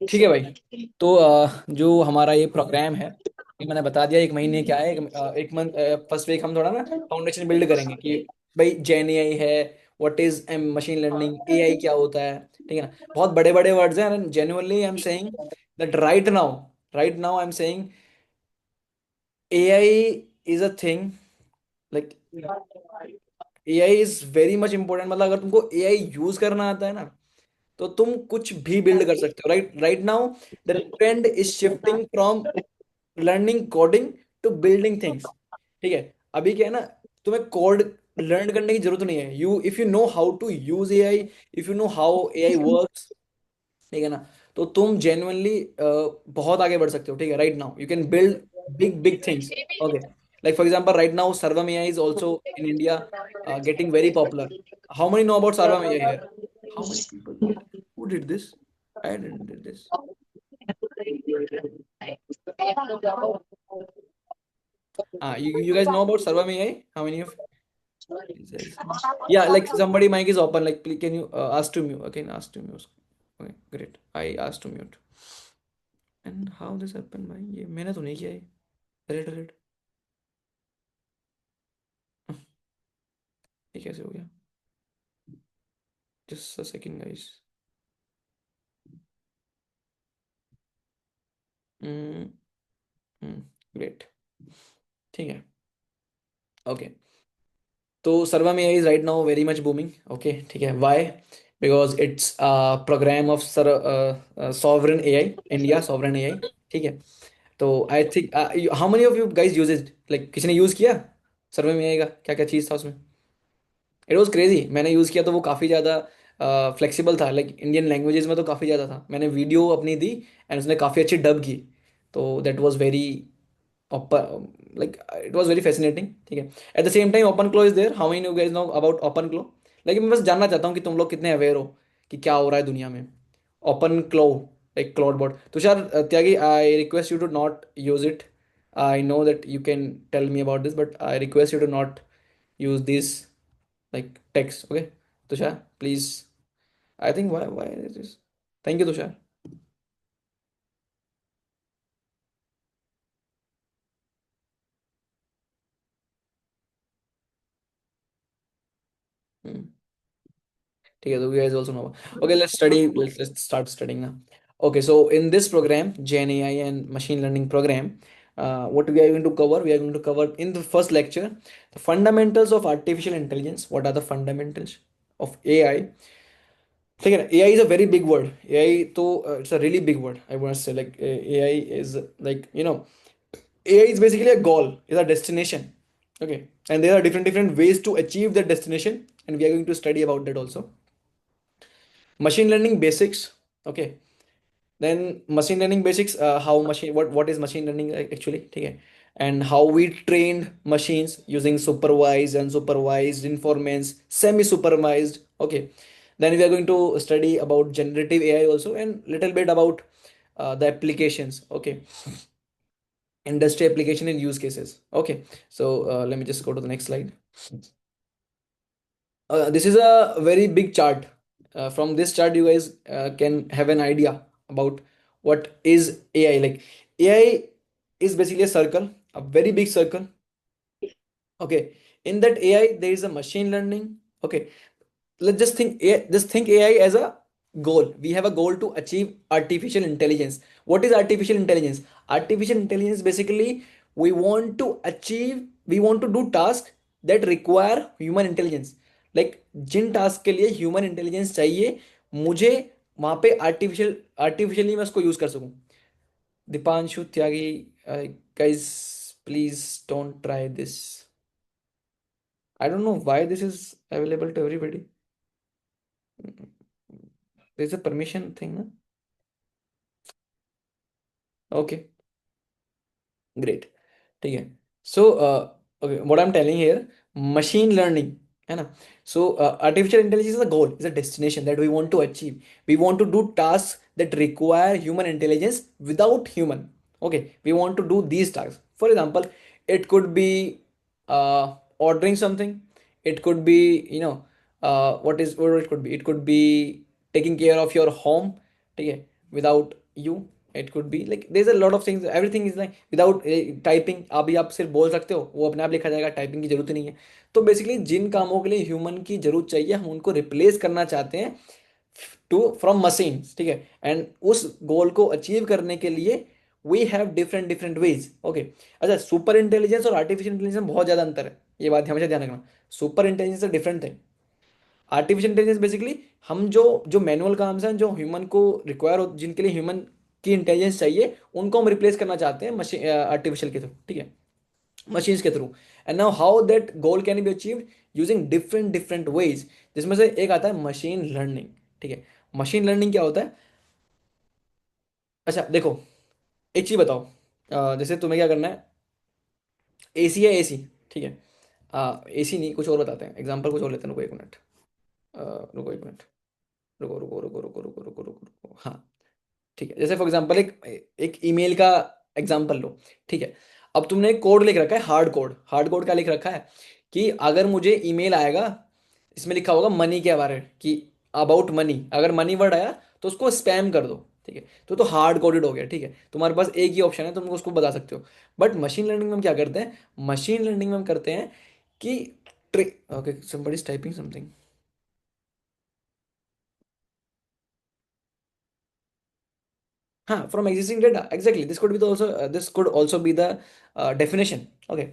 ठीक है भाई। तो जो हमारा ये प्रोग्राम है, ये मैंने बता दिया। एक महीने क्या है, एक मंथ, फर्स्ट वीक हम थोड़ा ना फाउंडेशन बिल्ड करेंगे कि भाई जेन एआई है, what is M machine learning, AI क्या होता है। ठीक है ना, बहुत बड़े बड़े वर्ड्स हैं, and genuinely I am saying that right now I am saying AI is a thing, like AI is very much important. मतलब अगर तुमको एआई यूज करना आता है ना, तो तुम कुछ भी बिल्ड कर सकते हो। Right right now the trend is shifting from learning coding to building things. ठीक है, अभी क्या है ना, तुम्हें कोड लर्न करने की जरूरत नहीं है। You if you know how to use AI, if you know how AI works, ठीक है ना, तो तुम जेन्युइनली बहुत आगे बढ़ सकते हो। ठीक है, right now you can build big big things. Okay, like for example right now Sarvam AI is also in India getting very popular. How many know about Sarvam AI here? How many people? Who did this? I didn't did this. You guys know about Sarvam AI? How many of you guys? Yeah, like somebody mic is open. Like, please, can you ask to mute? Okay, ask to mute. Okay, great. I asked to mute. And how this happened, भाई? ये मैंने तो नहीं किया है। Red red, ये कैसे हो गया? Just a second, guys. Hmm. Hmm. Great. ठीक है। Okay. तो सर्वा में is right now very much booming. Okay, ठीक है, why? Because it's programme of sir sovereign AI, India sovereign AI. ठीक है, तो I think how many of you guys use it, like किसी ने यूज किया सर्वे में एआई का? क्या क्या चीज़ था उसमें? It was crazy. मैंने यूज़ किया तो वो काफ़ी ज़्यादा फ्लेक्सिबल था, लाइक इंडियन लैंग्वेजेस में तो काफ़ी ज़्यादा था। मैंने वीडियो अपनी दी एंड उसने काफ़ी अच्छी डब की, तो that was very like it was very fascinating। ठीक है, at the same time OpenClaw is there. How many you guys know about OpenClaw? लेकिन मैं बस जानना चाहता हूँ कि तुम लोग कितने अवेयर हो कि क्या हो रहा है दुनिया में। ओपन क्लो, एक Claude bot. Tushar Tyagi, I request you to not use it. I know that you can tell me about this, but I request you to not use this like text. Okay, Tushar, please. I think why is this? Thank you, Tushar. Hmm. Okay, so you guys also know. Okay, let's study. Let's start studying now. Okay, so in this program, GenAI and machine learning program, what we are going to cover? We are going to cover in the first lecture the fundamentals of artificial intelligence. What are the fundamentals of AI? ठीक है ना, AI is a very big word. AI तो it's a really big word. I want to say like AI is like AI is basically a goal, is a destination. Okay, and there are different ways to achieve that destination, and we are going to study about that also. Machine learning basics. Okay, then machine learning basics. How machine what is machine learning actually? Okay, and how we trained machines using supervised, unsupervised, informants, semi-supervised. Okay, then we are going to study about generative AI also, and little bit about the applications. Okay, industry application and use cases. Okay, so let me just go to the next slide. This is a very big chart. From this chart you guys can have an idea about what is AI. Like, AI is basically a circle, a very big circle. Okay, in that AI there is a machine learning. Okay, let's just think AI, just think AI as a goal. We have a goal to achieve artificial intelligence. What is artificial intelligence? Artificial intelligence basically, we want to do tasks that require human intelligence. Like, Jin task के लिए human intelligence चाहिए, मुझे वहां पे artificially मैं उसको use कर सकूं। दीपांशु त्यागी, guys, please don't try this. I don't know why this is available to everybody. There's a permission thing, na? Okay, great. ठीक है, so okay, what I'm telling here, machine learning है ना? So artificial intelligence is a goal, is a destination that we want to achieve. We want to do tasks that require human intelligence without human. Okay, we want to do these tasks. For example, it could be ordering something. It could be, what it could be, it could be taking care of your home. ठीक है, without you. It could be like there's a lot of things, everything is like without typing. अभी आप सिर्फ बोल सकते हो, वो अपने आप लिखा जाएगा, टाइपिंग की जरूरत ही नहीं है। तो बेसिकली जिन कामों के लिए ह्यूमन की जरूरत चाहिए हम उनको रिप्लेस करना चाहते हैं टू फ्रॉम मशीन, ठीक है। एंड उस गोल को अचीव करने के लिए we have different different ways, okay. अच्छा, सुपर इंटेलिजेंस और आर्टिफिशियल इंटेलिजेंस में बहुत ज्यादा अंतर है, ये बात हमेशा ध्यान रखना। Super intelligence is different thing. Artificial intelligence basically हम जो जो मैनुअल काम हैं, जो ह्यूमन को रिक्वायर हो, जिनके लिए ह्यूमन की इंटेलिजेंस चाहिए, उनको हम रिप्लेस करना चाहते हैं मशीन आर्टिफिशियल के थ्रू, ठीक है, मशीन्स के through. And now how that goal can be achieved using different different veg, जिसमें से एक आता है मशीन लर्निंग, ठीक है। मशीन लर्निंग क्या होता है? अच्छा देखो, एक चीज बताओ, जैसे तुम्हें क्या करना है, एसी है एसी, ठीक है। एसी नहीं, कुछ और बताते हैं, एग्जांपल कुछ और लेते हैं, रुको एक मिनट। रुको एक मिनट, रुको रुको रुको रुको रुको रुको रुको रुको, हाँ, ठीक है। जैसे फॉर एग्जांपल एक एक ईमेल का एग्जांपल लो, ठीक है। अब तुमने एक कोड लिख रखा है, हार्ड कोड। हार्ड कोड क्या लिख रखा है कि अगर मुझे ईमेल आएगा, इसमें लिखा होगा मनी के बारे में, कि अबाउट मनी, अगर मनी वर्ड आया तो उसको स्पैम कर दो, ठीक है। तो हार्ड कोडेड हो गया, ठीक है। तुम्हारे पास एक ही ऑप्शन है, तुम उसको बता सकते हो। बट मशीन लर्निंग में हम क्या करते हैं? मशीन लर्निंग में हम करते हैं कि okay, somebody is typing something। हाँ, from existing data, exactly, this could be also, this could also be the definition, okay.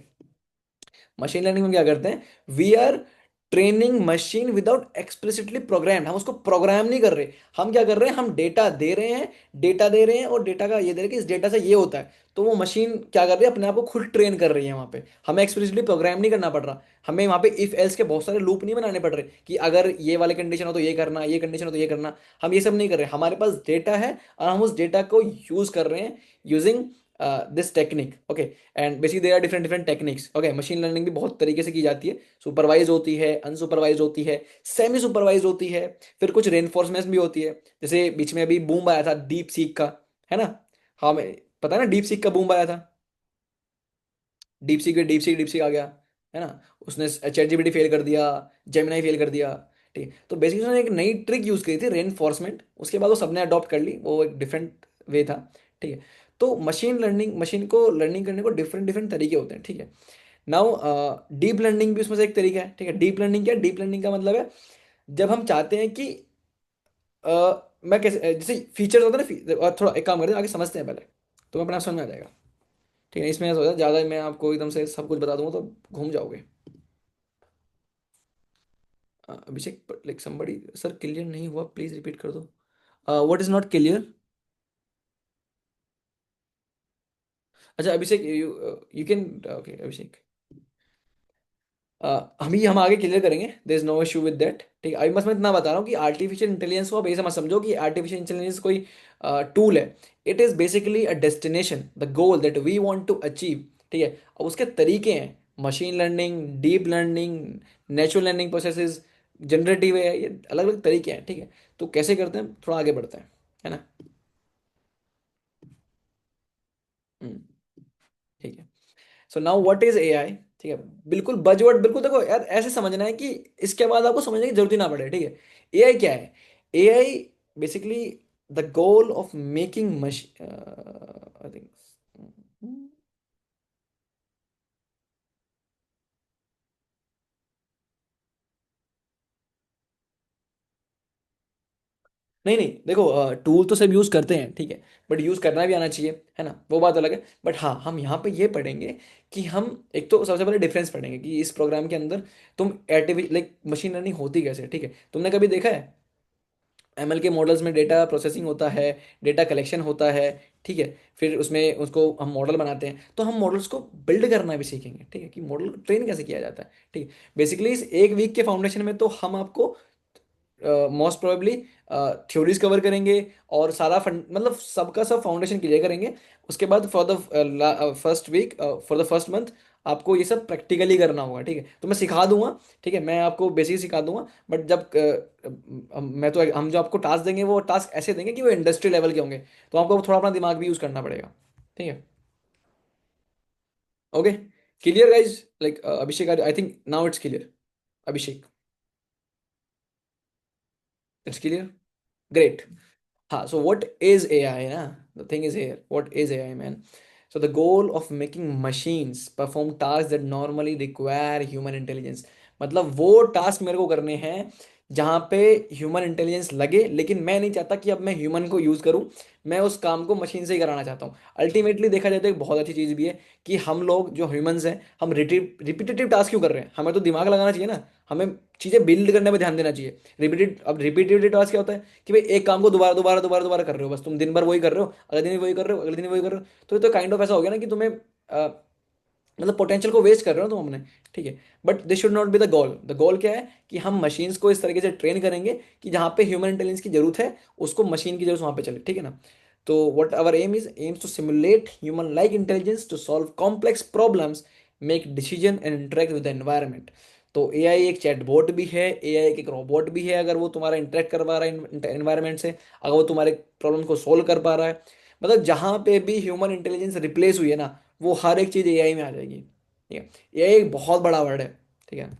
Machine learning में क्या करते हैं? We are training machine without explicitly program. हम उसको प्रोग्राम नहीं कर रहे, हम क्या कर रहे हैं, हम डेटा दे रहे हैं, डेटा दे रहे हैं, और डेटा का ये दे रहे हैं कि इस डेटा से ये होता है। तो वो मशीन क्या कर रही है, अपने आप को खुद ट्रेन कर रही है वहां पे। हमें एक्सप्लिसिटली प्रोग्राम नहीं करना पड़ रहा, हमें वहां पे इफ एल्स के बहुत सारे लूप नहीं बनाने पड़ रहे कि अगर ये वाले कंडीशन हो तो ये करना, ये कंडीशन हो तो ये करना। हम ये सब नहीं कर रहे, हमारे पास डेटा है और हम उस डेटा को यूज कर रहे हैं using this technique, okay. And basically there are different different techniques, okay. Machine learning भी बहुत तरीके से की जाती है, सुपरवाइज होती है, अनसुपरवाइज होती है, सेमी सुपरवाइज होती है, फिर कुछ रेनफोर्समेंट भी होती है। जैसे बीच में अभी बूम आया था डीप सीक का, है ना? हाँ, मैं पता है ना, डीप सीक का बूम आया था। डीप सीक आ गया, है ना? उसने चैट जीपीटी फेल कर दिया, जेमिनाई फेल कर दिया, ठीक है। तो बेसिकली उसने एक नई ट्रिक यूज करी थी, रेनफोर्समेंट, उसके बाद वो सबने अडॉप्ट कर ली, वो एक डिफरेंट वे था, ठीक है। तो मशीन लर्निंग, मशीन को लर्निंग करने को डिफरेंट डिफरेंट तरीके होते हैं, ठीक है। नाउ डीप लर्निंग भी उसमें से एक तरीका है, ठीक है। डीप लर्निंग क्या है? डीप लर्निंग का मतलब है जब हम चाहते हैं कि मैं कैसे जैसे फीचर्स होता है ना, और थोड़ा एक काम करते हैं, आगे समझते हैं पहले, तो अपने आप समझ में आ जाएगा, ठीक है। इसमें ऐसा होता है, ज़्यादा मैं आपको एकदम से सब कुछ बता दूंगा तो घूम जाओगे। Abhishek, like somebody, sir clear नहीं हुआ, प्लीज रिपीट कर दो। What is not clear? अच्छा Abhishek, you you can, okay Abhishek, हम आगे क्लियर करेंगे, there is no issue with that, ठीक है। अभी बस मैं इतना बता रहा हूँ कि आर्टिफिशियल इंटेलिजेंस को आप ऐसे मत समझो कि आर्टिफिशियल इंटेलिजेंस कोई टूल है। It is basically a destination, the goal that we want to achieve, ठीक है। अब उसके तरीके हैं, machine learning, deep learning, natural learning processes, generative है, ये अलग अलग तरीके हैं, ठीक है। तो कैसे करते हैं, थोड़ा आगे बढ़ते हैं, है ना? हम्म, ठीक है। So now what is AI, ठीक है। बिल्कुल बजवर्ड, बिल्कुल देखो यार, ऐसे समझना है कि इसके बाद आपको समझने की जरूरत ही ना पड़े, ठीक है। एआई क्या है? AI basically the goal of making machine, I think, नहीं नहीं, देखो टूल तो सब यूज करते हैं, ठीक है, बट यूज करना भी आना चाहिए, है ना, वो बात अलग है। बट हाँ, हम यहाँ पे ये पढ़ेंगे कि हम एक तो सबसे पहले डिफरेंस पढ़ेंगे कि इस प्रोग्राम के अंदर तुम आर्टिफिशियल लाइक मशीन लर्निंग होती कैसे, ठीक है। तुमने कभी देखा है एमएल के मॉडल्स में डेटा प्रोसेसिंग होता है, डेटा कलेक्शन होता है, ठीक है। फिर उसमें उसको हम मॉडल बनाते हैं, तो हम मॉडल्स को बिल्ड करना भी सीखेंगे, ठीक है, कि मॉडल ट्रेन कैसे किया जाता है, ठीक है। बेसिकली इस एक वीक के फाउंडेशन में तो हम आपको मोस्ट प्रोबेबली थ्योरीज कवर करेंगे, और सारा फंड मतलब सबका सब फाउंडेशन क्लियर करेंगे। उसके बाद for the first week, for the first month, आपको ये सब प्रैक्टिकली करना होगा, ठीक है। तो मैं सिखा दूंगा, ठीक है, मैं आपको बेसिक सिखा दूंगा। बट जब मैं तो हम जो आपको टास्क देंगे वो टास्क ऐसे देंगे कि वो इंडस्ट्री लेवल के होंगे, तो आपको थोड़ा अपना दिमाग भी यूज करना पड़ेगा, ठीक है। Okay, clear guys, like Abhishek, I think now it's clear. Abhishek, it's clear, great. हाँ, so what is AI ना? The thing is here, what is AI, man? So the goal of making machines perform tasks that normally require human intelligence. मतलब वो task मेरे को करने हैं जहाँ पे ह्यूमन इंटेलिजेंस लगे, लेकिन मैं नहीं चाहता कि अब मैं ह्यूमन को यूज़ करूँ, मैं उस काम को मशीन से ही कराना चाहता हूँ। अल्टीमेटली देखा जाए तो एक बहुत अच्छी चीज़ भी है कि हम लोग जो ह्यूमंस हैं, हम रिपीटेटिव टास्क क्यों कर रहे हैं? हमें तो दिमाग लगाना चाहिए ना, हमें चीज़ें बिल्ड करने में ध्यान देना चाहिए। अब रिपीटेटिव टास्क क्या होता है कि भाई एक काम को दोबारा दोबारा दोबारा दोबारा कर रहे हो, बस तुम दिन भर वही कर रहे हो, अगले दिन भी वही कर रहे हो, अगले दिन भी वही कर रहे हो, तो ये तो काइंड ऑफ ऐसा हो गया ना कि तुम्हें मतलब पोटेंशियल को वेस्ट कर रहे हो तुम अपने। ठीक है, but this should not be the goal. The goal क्या है कि हम मशीन्स को इस तरीके से ट्रेन करेंगे कि जहाँ पे ह्यूमन इंटेलिजेंस की जरूरत है, उसको मशीन की जरूरत वहाँ पे चले। ठीक है ना? तो what our aim is aims to simulate human like intelligence to solve complex problems, make decision and interact with the environment. तो एआई एक चैटबॉट भी है, एआई एक रोबोट भी है, अगर वो तुम्हारा इंटरेक्ट करवा रहा है एनवायरनमेंट से, अगर वो तुम्हारे प्रॉब्लम को सोल्व कर पा रहा है, मतलब जहाँ पे भी ह्यूमन इंटेलिजेंस रिप्लेस हुई है ना, वो हर एक चीज़ एआई में आ जाएगी। ठीक है, एआई एक बहुत बड़ा वर्ड है। ठीक है,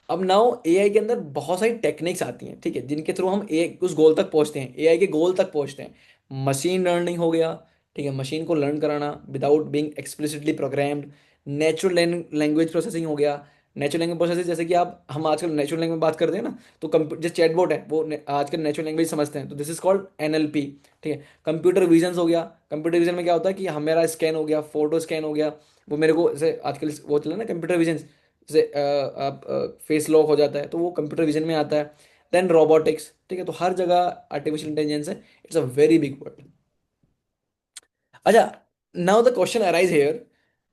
अब नाउ एआई के अंदर बहुत सारी टेक्निक्स आती हैं, ठीक है, जिनके थ्रू हम ए उस गोल तक पहुंचते हैं, एआई के गोल तक पहुंचते हैं। मशीन लर्निंग हो गया, ठीक है, मशीन को लर्न कराना without being explicitly programmed. Natural language processing हो गया। नेचुरल लैंग्वेज प्रोसेसिंग जैसे कि आप हम आजकल नेचुरल लैंग्वेज में बात करते हैं ना, तो जो चैटबॉट है वो आजकल नेचुरल लैंग्वेज समझते हैं, तो दिस इज कॉल्ड एनएलपी। ठीक है, कंप्यूटर विजन हो गया। कंप्यूटर विजन में क्या होता है कि हमारा स्कैन हो गया, फोटो स्कैन हो गया, वो मेरे को जैसे आजकल वो चला ना कंप्यूटर विजन, जैसे आप फेस लॉक हो जाता है तो वो कंप्यूटर विजन में आता है। देन रोबोटिक्स, ठीक है, तो हर जगह आर्टिफिशियल इंटेलिजेंस है, it's a very big word. अच्छा, now the question arise here,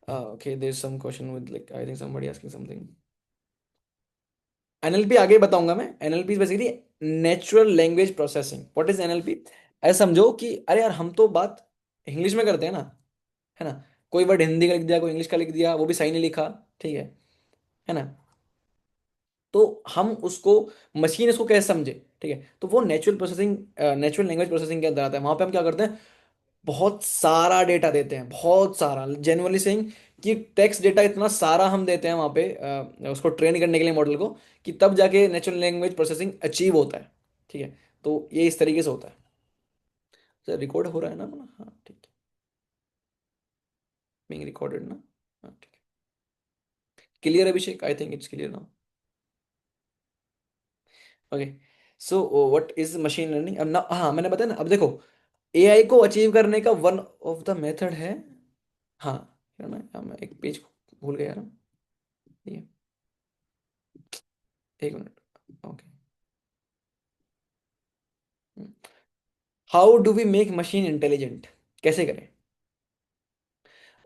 okay there is some question with like I think somebody asking something. NLP आगे बताऊंगा मैं। NLP is basically natural language processing. What is NLP? ऐसा समझो कि अरे यार हम तो बात इंग्लिश में करते हैं ना, है ना, कोई वर्ड हिंदी का लिख दिया, कोई इंग्लिश का लिख दिया, वो भी सही नहीं लिखा, ठीक है ना, तो हम उसको मशीन इसको कैसे समझे? ठीक है, तो वो natural processing, natural language processing के अंदर आता है। वहां पे हम क्या करते हैं, बहुत सारा डेटा देते हैं, बहुत सारा, जेनुअनली सेइंग कि टेक्स्ट डेटा इतना सारा हम देते हैं वहां पे उसको ट्रेन करने के लिए मॉडल को, कि तब जाके नेचुरल लैंग्वेज प्रोसेसिंग अचीव होता है। ठीक है, तो ये इस तरीके से होता है। सर रिकॉर्ड हो रहा है ना अपना? हाँ ठीक है, बीइंग रिकॉर्डेड ना? हाँ ठीक है, clear Abhishek? I think it's clear now. Okay, so what is machine learning? अब ना, हाँ मैंने बताया ना, अब देखो एआई को अचीव करने का वन ऑफ द मेथड है, हाँ, है ना, मैं एक पेज भूल गया यार, ये एक मिनट। Okay, how do we make machine intelligent? कैसे करें?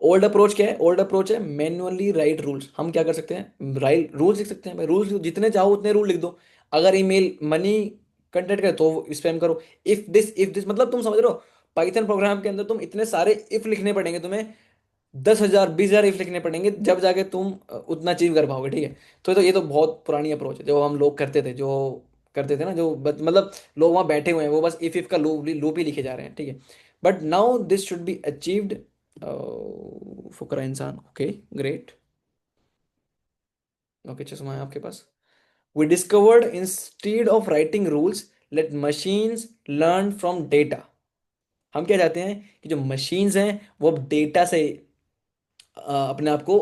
ओल्ड अप्रोच क्या है? ओल्ड अप्रोच है मैन्युअली राइट रूल्स। हम क्या कर सकते हैं, राइट रूल्स लिख सकते हैं भाई, रूल्स जितने चाहो उतने रूल लिख दो। अगर ईमेल मनी कंटेक्ट करे तो स्पैम करो। इफ दिस मतलब तुम समझ रहे हो, पाइथन प्रोग्राम के अंदर तुम इतने सारे इफ लिखने पड़ेंगे तुम्हें, 10,000 20,000 इफ लिखने पड़ेंगे, जब जाके तुम उतना अचीव कर पाओगे। ठीक है, तो ये तो बहुत पुरानी अप्रोच है जो हम लोग करते थे, जो करते थे ना, जो मतलब लोग वहां बैठे हुए हैं वो बस इफ का लूप लूप ही लिखे जा रहे हैं। ठीक है, but now this should be achieved, फुकरा इंसान। ओके ग्रेट, ओके चश्मा है आपके पास। We discovered instead of writing rules, let machines learn from data. हम क्या चाहते हैं कि जो मशीन्स हैं वो अब डेटा से अपने आप को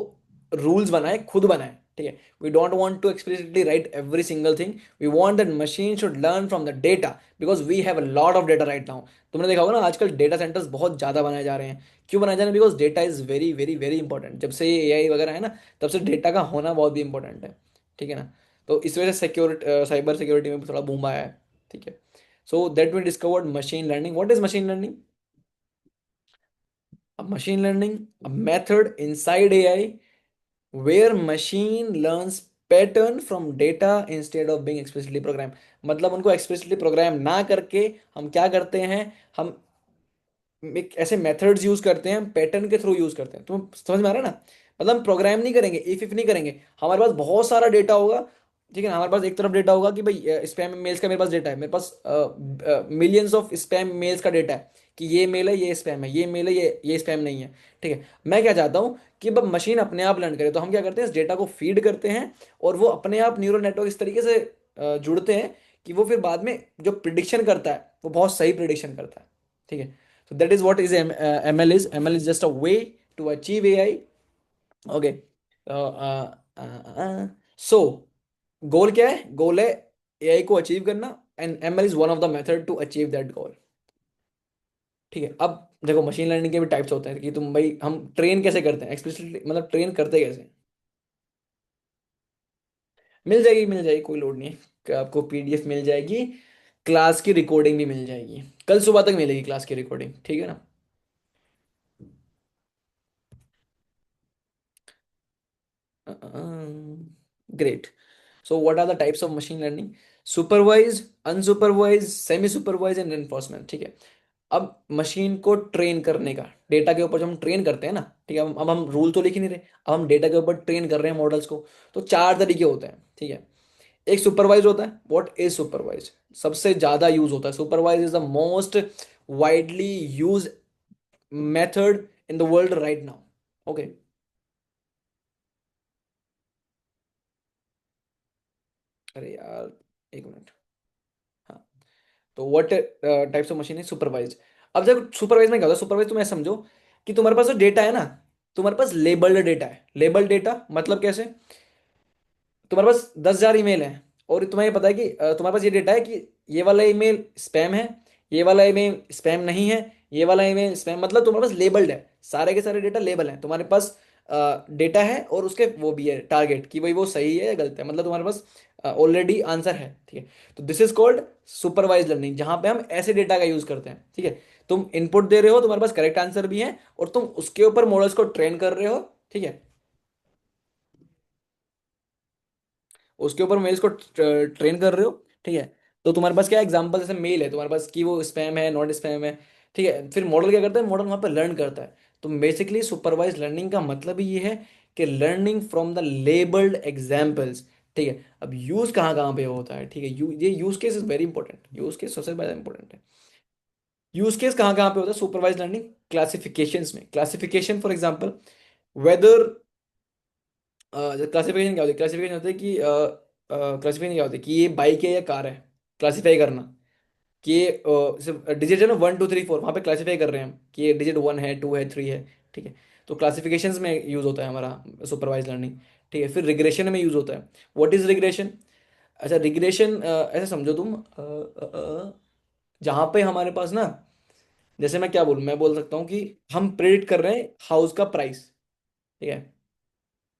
रूल्स बनाए, खुद बनाए। ठीक है, we don't want to explicitly write every single thing, we want that machine should learn from the data, because we have a lot of data right now. तुमने देखा होगा ना आजकल डेटा सेंटर्स बहुत ज्यादा बनाए जा रहे हैं। क्यों बनाए जा रहे हैं? Because data is very very very important. जब से ये एआई वगैरह है ना, तब से डेटा का होना बहुत भी इंपॉर्टेंट है। ठीक है ना, तो इस वजह से सिक्योरिटी, साइबर सिक्योरिटी में भी थोड़ा बूम आया है। ठीक है, so that we discovered machine learning. What is machine learning? Machine learning, a method inside AI where machine learns pattern from data instead of being explicitly programmed। मतलब उनको explicitly programme ना करके हम क्या करते हैं, हम एक ऐसे मेथड्स यूज करते हैं, पैटर्न के थ्रू यूज करते हैं। तुम समझ में आ रहा है ना? मतलब हम प्रोग्राम नहीं करेंगे, इफ नहीं करेंगे, हमारे पास बहुत सारा डेटा होगा। ठीक है ना, हमारे पास एक तरफ डेटा होगा कि भाई स्पैम मेल्स का मेरे पास डेटा है, मेरे पास मिलियंस ऑफ स्पैम मेल्स का डेटा है कि ये मेल है, ये स्पैम है, ये मेल है, ये स्पैम नहीं है। ठीक है, मैं क्या चाहता हूँ कि अब मशीन अपने आप लर्न करे, तो हम क्या करते हैं, इस डेटा को फीड करते हैं और वो अपने आप न्यूरल नेटवर्क इस तरीके से जुड़ते हैं कि वो फिर बाद में जो प्रिडिक्शन करता है वो बहुत सही प्रिडिक्शन करता है। ठीक है, तो that is what is ML is, ML is just a way to achieve AI. Okay, so goal क्या है? गोल है एआई को अचीव करना, and ML is one of the method to achieve that goal. ठीक है, अब देखो machine learning के भी टाइप्स होते हैं कि तुम भाई हम ट्रेन कैसे करते हैं एक्सप्लिसिटली, मतलब ट्रेन करते कैसे। मिल जाएगी, कोई लोड नहीं है कि आपको पीडीएफ मिल जाएगी, क्लास की रिकॉर्डिंग भी मिल जाएगी, कल सुबह तक मिलेगी क्लास की रिकॉर्डिंग, ठीक है ना। Great. So what are the types of machine learning? Supervise, unsupervise, semi supervise and reinforcement. ठीक है, अब मशीन को ट्रेन करने का, डेटा के ऊपर जो हम ट्रेन करते हैं ना, ठीक है, अब हम रूल तो लिख ही नहीं रहे, अब हम डेटा के ऊपर ट्रेन कर रहे हैं मॉडल्स को। तो चार तरीके होते हैं, ठीक है। एक सुपरवाइज होता है। What is supervise? सबसे ज्यादा यूज होता है, supervise is the most widely use method in the world right now. Okay, अरे यार, एक मिनट। हाँ, तो व्हाट टाइप्स ऑफ मशीन है सुपरवाइज। अब जब सुपरवाइज में क्या होता है, सुपरवाइज तुम ऐसे समझो कि तुम्हारे पास जो डेटा है ना, तुम्हारे पास लेबल्ड डेटा है। लेबल्ड डेटा मतलब कैसे? तुम्हारे पास 10,000 ईमेल है, और तुम्हें ये पता है कि तुम्हारे पास ये डेटा है कि ये वाला ईमेल स्पैम है, ये वाला ईमेल स्पैम नहीं है, ये वाला ईमेल स्पैम, मतलब तुम्हारे पास लेबल्ड है, सारे के सारे डेटा लेबल है तुम्हारे पास। डेटा है और उसके वो भी है टारगेट कि भाई वो सही है या गलत है, मतलब तुम्हारे पास ऑलरेडी आंसर है। ठीक है, तो this is called supervise learning, जहां पे हम ऐसे डेटा का यूज करते हैं। ठीक है, तुम इनपुट दे रहे हो, तुम्हारे पास करेक्ट आंसर भी है, और तुम उसके ऊपर मॉडल्स को ट्रेन कर रहे हो। ठीक है, उसके ऊपर मेल्स को ट्रेन कर रहे हो। ठीक है, तो तुम्हारे पास क्या एग्जांपल, जैसे मेल है तुम्हारे पास कि वो स्पैम है नॉट स्पैम है। ठीक है, फिर मॉडल क्या करता है? मॉडल वहां पर लर्न करता है। तो बेसिकली सुपरवाइज लर्निंग का मतलब ही ये है कि learning from the labelled examples. ठीक है, अब यूज कहाँ कहाँ पे होता है? ठीक है, ये use case is very important, use case सबसे ज्यादा इंपॉर्टेंट है। यूज केस कहाँ कहाँ पे होता है सुपरवाइज लर्निंग? क्लासिफिकेशंस में। Classification for example, weather, classification क्या होती है? क्लासिफिकेशन होता है कि क्लासिफिकेशन क्या होता है कि ये बाइक है या कार है, क्लासिफाई करना। कि ये डिजिट है ना, 1 2 3 4, वहाँ पे क्लासिफाई कर रहे हैं हम कि ये डिजिट 1 है 2 है 3 है। ठीक है, तो क्लासिफिकेशंस में यूज होता है हमारा सुपरवाइज लर्निंग। ठीक है, फिर रिग्रेशन में यूज होता है। What is regression? अच्छा, रिग्रेशन ऐसे समझो तुम, जहाँ पे हमारे पास ना, जैसे मैं क्या बोलूँ, मैं बोल सकता हूँ कि हम प्रेडिक्ट कर रहे हैं हाउस का प्राइस। ठीक है,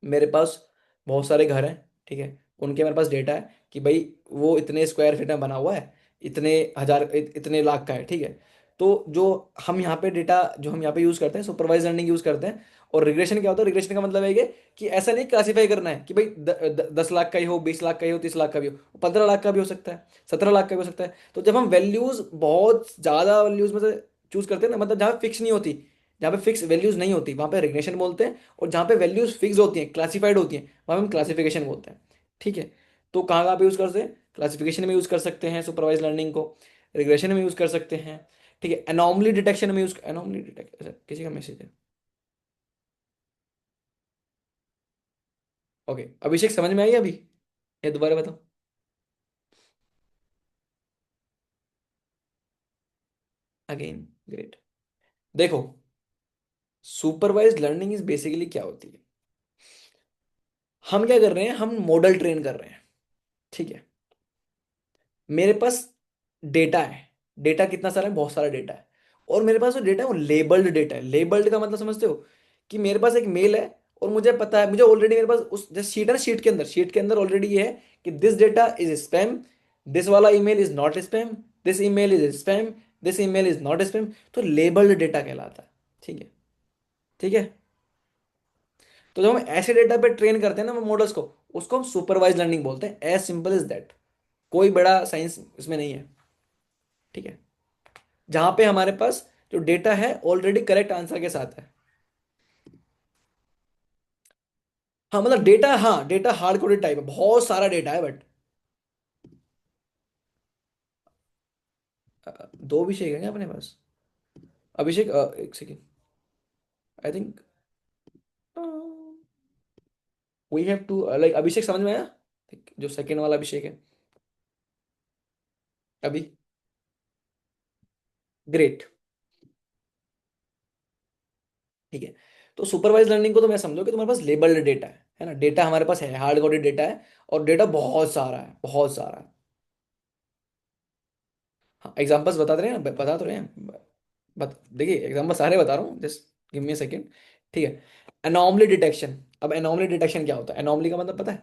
मेरे पास बहुत सारे घर हैं। ठीक है, उनके मेरे पास डेटा है कि भाई वो इतने स्क्वायर फीट में बना हुआ है, इतने हजार इतने लाख का है। ठीक है, तो जो हम यहाँ पे डेटा जो हम यहाँ पे यूज करते हैं, सुपरवाइज लर्निंग यूज करते हैं। और रिग्रेशन क्या होता है? रिग्रेशन का मतलब है कि ऐसा नहीं क्लासीफाई करना है कि भाई 10 लाख का ही हो, 20 लाख का ही हो, 30 लाख का भी हो, 15 लाख का भी हो सकता है, 17 लाख का भी हो सकता है। तो जब हम वैल्यूज बहुत ज्यादा वैल्यूज में से चूज करते हैं ना, मतलब जहाँ फिक्स नहीं होती, जहाँ पे फिक्स वैल्यूज नहीं होती, वहां पे रिग्रेशन बोलते हैं। और जहाँ पे वैल्यूज फिक्स होती हैं, क्लासिफाइड होती हैं, वहाँ हम क्लासिफिकेशन बोलते हैं। ठीक है, तो कहाँ कहाँ पे यूज़ कर सकते हैं? क्लासिफिकेशन में यूज़ कर सकते हैं सुपरवाइज लर्निंग को, रिग्रेशन में यूज़ कर सकते हैं। ठीक है, एनॉमली डिटेक्शन में यूज़, एनॉमली डिटेक्ट, अच्छा किसी का मैसेज है। ओके, अभिषेक समझ में आई अभी, ये दोबारा बताओ। Again, great. देखो, सुपरवाइज लर्निंग इज बेसिकली क्या होती है? हम क्या कर रहे हैं? हम मॉडल ट्रेन कर रहे हैं। ठीक है, मेरे पास डेटा है, डेटा कितना सारा है? बहुत सारा डेटा है। और मेरे पास जो डेटा है वो लेबल्ड डेटा है। लेबल्ड का मतलब समझते हो कि मेरे पास एक मेल है, और मुझे पता है, मुझे ऑलरेडी मेरे पास उस जैसे शीट है ना, शीट के अंदर ऑलरेडी ये है कि this data is spam, this वाला email is not spam, this email is spam, this email is not spam. तो लेबल्ड डेटा कहलाता है। ठीक है, ठीक है, तो जब हम ऐसे डेटा पे ट्रेन करते हैं ना मॉडल्स को, उसको हम सुपरवाइज लर्निंग बोलते हैं। एज सिंपल इज दैट, कोई बड़ा साइंस इसमें नहीं है। ठीक है, जहां पे हमारे पास जो डेटा है ऑलरेडी करेक्ट आंसर के साथ है। हाँ मतलब डेटा, हाँ डेटा हार्ड कोडेड टाइप है, बहुत सारा डेटा है बट। दो अभिषेक है क्या अपने पास? अभिषेक, एक second, I think we have to like, Abhishek समझ में आया? जो सेकंड वाला अभिषेक है अभी। ग्रेट। ठीक है। तो सुपरवाइज लर्निंग को तो मैं समझो कि तुम्हारे पास लेबल्ड डेटा है ना, डेटा हमारे पास है, हार्ड कोडेड डेटा है, और डेटा बहुत सारा है, बहुत सारा है। हाँ एग्जांपल्स बता रहे हैं ना, बता तो रहे हैं। देखिए एग्जांपल सारे बता रहा हूँ, just give me a second. ठीक है। Anomaly detection. अब एनॉमली डिटेक्शन क्या होता है? एनॉमली का मतलब पता है?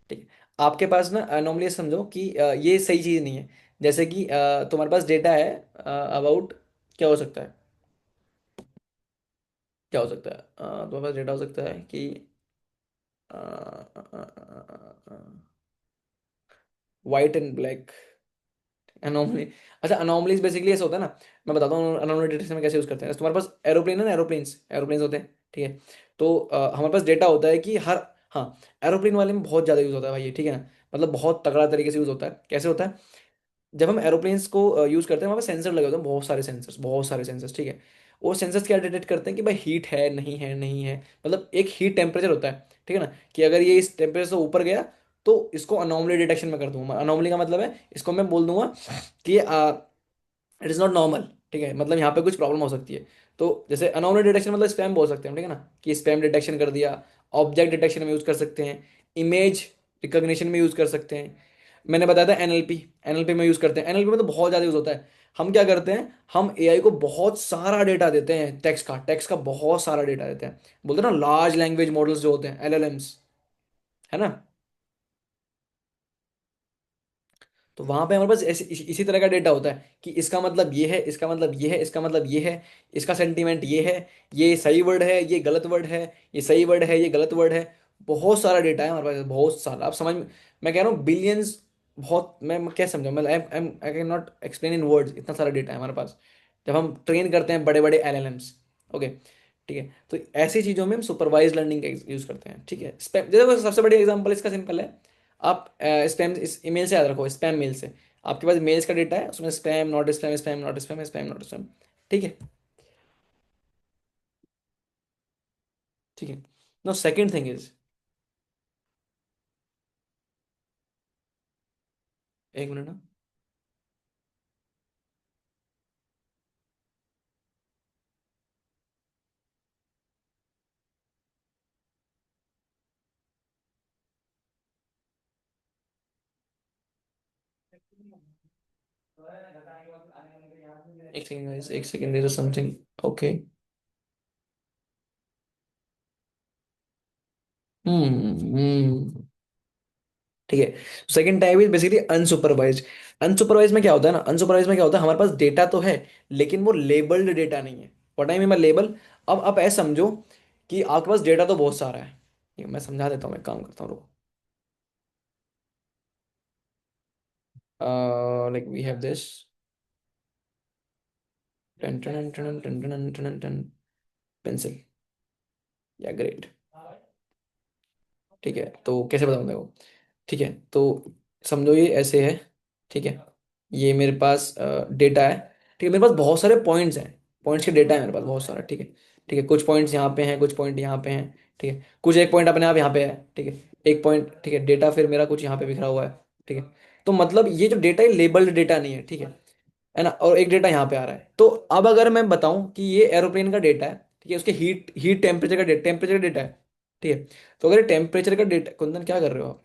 ठीक है। आपके पास ना एनॉमली समझो कि ये सही चीज़ नहीं है। जैसे कि तुम्हारे पास डेटा है अबाउट, क्या हो सकता है, क्या हो सकता है, तुम्हारे पास डेटा हो सकता है कि वाइट एंड ब्लैक अनोमली। अच्छा अनोमलीज बेसिकली ऐसा होता है ना, मैं बताता हूँ अनोमली डिटेक्शन में कैसे यूज करते हैं। तुम्हारे पास एरोप्लेन है ना, एरोप्लेन्स एरोप्लेन्स होते हैं, ठीक है। तो हमारे पास डेटा होता है कि हर, हाँ, एरोप्लेन वाले में बहुत ज़्यादा यूज होता है भाई ये, ठीक है ना, मतलब बहुत तगड़ा तरीके से यूज होता है। कैसे होता है? जब हम एरोप्लेन्स को यूज करते हैं वहाँ पे सेंसर लगे होते हैं, बहुत सारे सेंसर्स, बहुत सारे सेंसर्स, ठीक है। वो सेंसर्स क्या डिटेक्ट करते हैं कि भाई हीट है नहीं है, नहीं है, मतलब एक हीट टेम्परेचर होता है, ठीक है ना, कि अगर ये इस टेम्परेचर से ऊपर गया तो इसको अनोमली डिटेक्शन में कर दूंगा। अनोमली का मतलब है, इसको मैं बोल दूंगा कि इट इज़ नॉट नॉर्मल, ठीक है, मतलब यहाँ पे कुछ प्रॉब्लम हो सकती है। तो जैसे अनोमली डिटेक्शन मतलब स्पैम बोल सकते हैं, ठीक है ना, कि स्पैम डिटेक्शन कर दिया। ऑब्जेक्ट डिटेक्शन में यूज कर सकते हैं, इमेज रिकॉग्निशन में यूज कर सकते हैं। मैंने बताया था एनएलपी, एनएलपी में यूज करते हैं, एनएलपी में तो बहुत ज़्यादा यूज होता है। हम क्या करते हैं, हम एआई को बहुत सारा डेटा देते हैं, टेक्स्ट का बहुत सारा डेटा देते हैं। बोलते हैं ना लार्ज लैंग्वेज मॉडल्स जो होते हैं, एलएलएम्स, है ना। तो वहां पे हमारे पास इसी तरह का डेटा होता है कि इसका मतलब ये है, इसका मतलब ये है, इसका मतलब ये है, इसका सेंटीमेंट ये है, ये सही वर्ड है, ये गलत वर्ड है, ये सही वर्ड है, ये गलत वर्ड है। बहुत सारा डेटा है हमारे पास, बहुत सारा, आप समझ मैं कह रहा हूँ बिलियंस। बहुत, मैं क्या समझाऊं, मैं I can not explain in words, इतना सारा डेटा है हमारे पास जब हम ट्रेन करते हैं बड़े बड़े एलएलएम्स। ओके, ठीक है। तो ऐसी चीज़ों में हम सुपरवाइज लर्निंग का यूज़ करते हैं, ठीक है। स्पैम जैसे सबसे बड़ी एग्जांपल इसका सिंपल है। आप स्पैम, इस ईमेल से याद रखो, स्पैम मेल से आपके पास मेल्स का डेटा है, उसमें spam not spam, spam not spam, spam not spam, ठीक है। ठीक है। नो सेकंड थिंग इज, एक मिनट ना, एक सेकंड गाइस, एक second, there is something. Okay. Hmm. ठीक है। Second type is basically unsupervised. Unsupervised में क्या होता है ना, अनसुपरवाइज में क्या होता है, हमारे पास डेटा तो है लेकिन वो लेबल्ड डेटा नहीं है। What I mean by label, अब आप ऐसे समझो कि आपके पास डेटा तो बहुत सारा है। ये मैं समझा देता हूँ, मैं काम करता हूँ, like we have this, pencil, या ग्रेट। ठीक है, तो कैसे बताऊँ मैं वो? ठीक है, तो समझो ये ऐसे है, ठीक है। ये मेरे पास डेटा है, ठीक है, मेरे पास बहुत सारे पॉइंट्स हैं, पॉइंट्स के डेटा है मेरे पास बहुत सारा, ठीक है। ठीक है, कुछ पॉइंट्स यहाँ पे हैं, कुछ पॉइंट यहाँ पे हैं, ठीक है, कुछ एक पॉइंट अपने आप यहाँ पे है, ठीक है, एक पॉइंट, ठीक है, डेटा फिर मेरा कुछ यहाँ पे बिखरा हुआ है, ठीक है। तो मतलब ये जो डेटा है लेबल्ड डेटा नहीं है, ठीक है ना, और एक डेटा यहाँ पे आ रहा है। तो अब अगर मैं बताऊं कि ये एरोप्लेन का डेटा है, ठीक है, उसके हीट हीट टेम्परेचर का डेटा, टेम्परेचर का डेटा है, ठीक है। तो अगर टेम्परेचर का डेटा, कुंदन क्या कर रहे हो आप?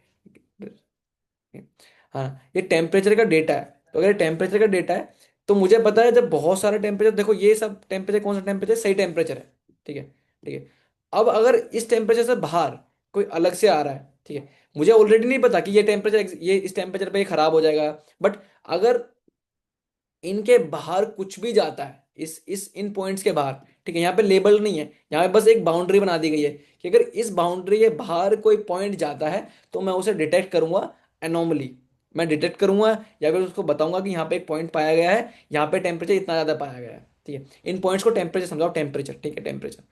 हाँ, ये टेम्परेचर का डेटा है। तो अगर टेम्परेचर का डेटा है तो मुझे पता है जब बहुत सारा टेम्परेचर, देखो ये सब टेम्परेचर, कौन सा टेम्परेचर सही टेम्परेचर है, ठीक है, ठीक है। अब अगर इस टेम्परेचर से बाहर कोई अलग से आ रहा है, ठीक है, मुझे ऑलरेडी नहीं पता कि ये टेम्परेचर, ये इस टेम्परेचर पे ये खराब हो जाएगा, बट अगर इनके बाहर कुछ भी जाता है, इस इन पॉइंट्स के बाहर, ठीक है, यहाँ पे लेबल नहीं है, यहाँ पे बस एक बाउंड्री बना दी गई है कि अगर इस बाउंड्री के बाहर कोई पॉइंट जाता है तो मैं उसे डिटेक्ट करूंगा एनोमली। मैं डिटेक्ट करूंगा या फिर उसको बताऊंगा कि यहाँ पे एक पॉइंट पाया गया है, यहाँ पे टेम्परेचर इतना ज्यादा पाया गया है, ठीक है। इन पॉइंट्स को टेम्परेचर समझाओ, टेम्परेचर, ठीक है, टेम्परेचर।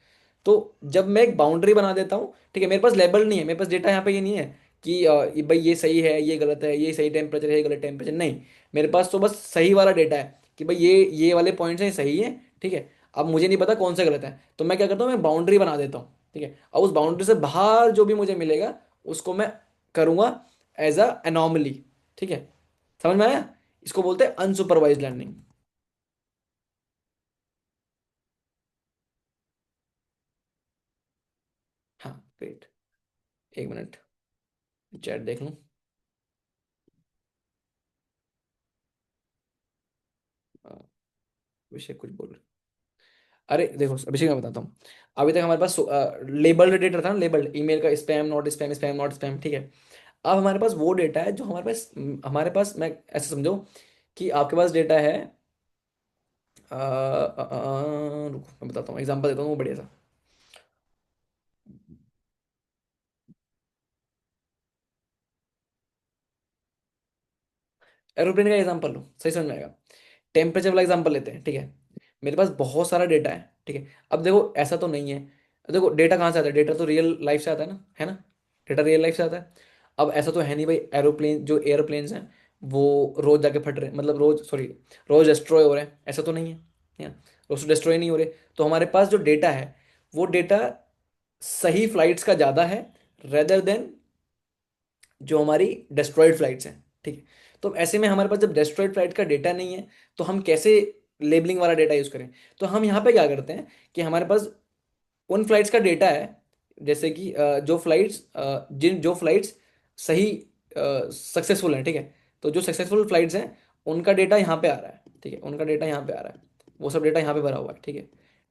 तो जब मैं एक बाउंड्री बना देता हूँ, ठीक है, मेरे पास लेबल नहीं है, मेरे पास डेटा यहाँ पे ये नहीं है कि भाई ये सही है, ये गलत है, ये सही टेम्परेचर है, ये गलत टेम्परेचर, नहीं। मेरे पास तो बस सही वाला डेटा है कि भाई ये वाले पॉइंट्स हैं, सही है, ठीक है। अब मुझे नहीं पता कौन सा गलत है, तो मैं क्या करता हूँ, मैं बाउंड्री बना देता हूँ, ठीक है। अब उस बाउंड्री से बाहर जो भी मुझे मिलेगा उसको मैं करूँगा एज अ एनॉमली, ठीक है। समझ में आया? इसको बोलते हैं अनसुपरवाइज लर्निंग। ग्रेट। एक मिनट, चैट देख लूँ। अ, अभिषेक कुछ बोल रहे। अरे देखो अभिषेक, मैं बताता हूँ। अभी तक हमारे पास लेबल्ड डेटा था ना, लेबल्ड ईमेल का, spam not spam, spam not spam, ठीक है। अब हमारे पास वो डेटा है जो हमारे पास मैं ऐसे समझो कि आपके पास डेटा है। रुको मैं बताता हूँ, एग्जांपल देता हूँ वो बढ़िया सा। एरोप्लेन का एग्जांपल लो, सही समझ में आएगा। टेम्परेचर वाला एग्जांपल लेते हैं, ठीक है। मेरे पास बहुत सारा डेटा है, ठीक है। अब देखो ऐसा तो नहीं है। देखो डेटा कहाँ से आता है? डेटा तो रियल लाइफ से आता है ना, है ना। डेटा रियल लाइफ से आता है। अब ऐसा तो है नहीं भाई, एरोप्लेन जो एयरप्लेन्स हैं वो रोज जाके फट रहे हैं, मतलब रोज, सॉरी, रोज डिस्ट्रॉय हो रहे हैं, ऐसा तो नहीं है। रोज डिस्ट्रॉय नहीं हो रहे। तो हमारे पास जो डेटा है वो डेटा सही फ्लाइट्स का ज़्यादा है, रेदर देन जो हमारी डेस्ट्रॉयड फ्लाइट्स हैं, ठीक है। तो ऐसे में हमारे पास जब डेस्ट्रॉयड फ्लाइट का डेटा नहीं है तो हम कैसे लेबलिंग वाला डेटा यूज़ करें? तो हम यहाँ पे क्या करते हैं कि हमारे पास उन फ्लाइट्स का डेटा है, जैसे कि जो फ्लाइट्स सही सक्सेसफुल हैं, ठीक है। तो जो सक्सेसफुल फ्लाइट्स हैं उनका डेटा यहाँ पे आ रहा है, ठीक है। उनका डेटा यहाँ पे आ रहा है, वो सब डेटा यहाँ पे भरा हुआ है, ठीक है।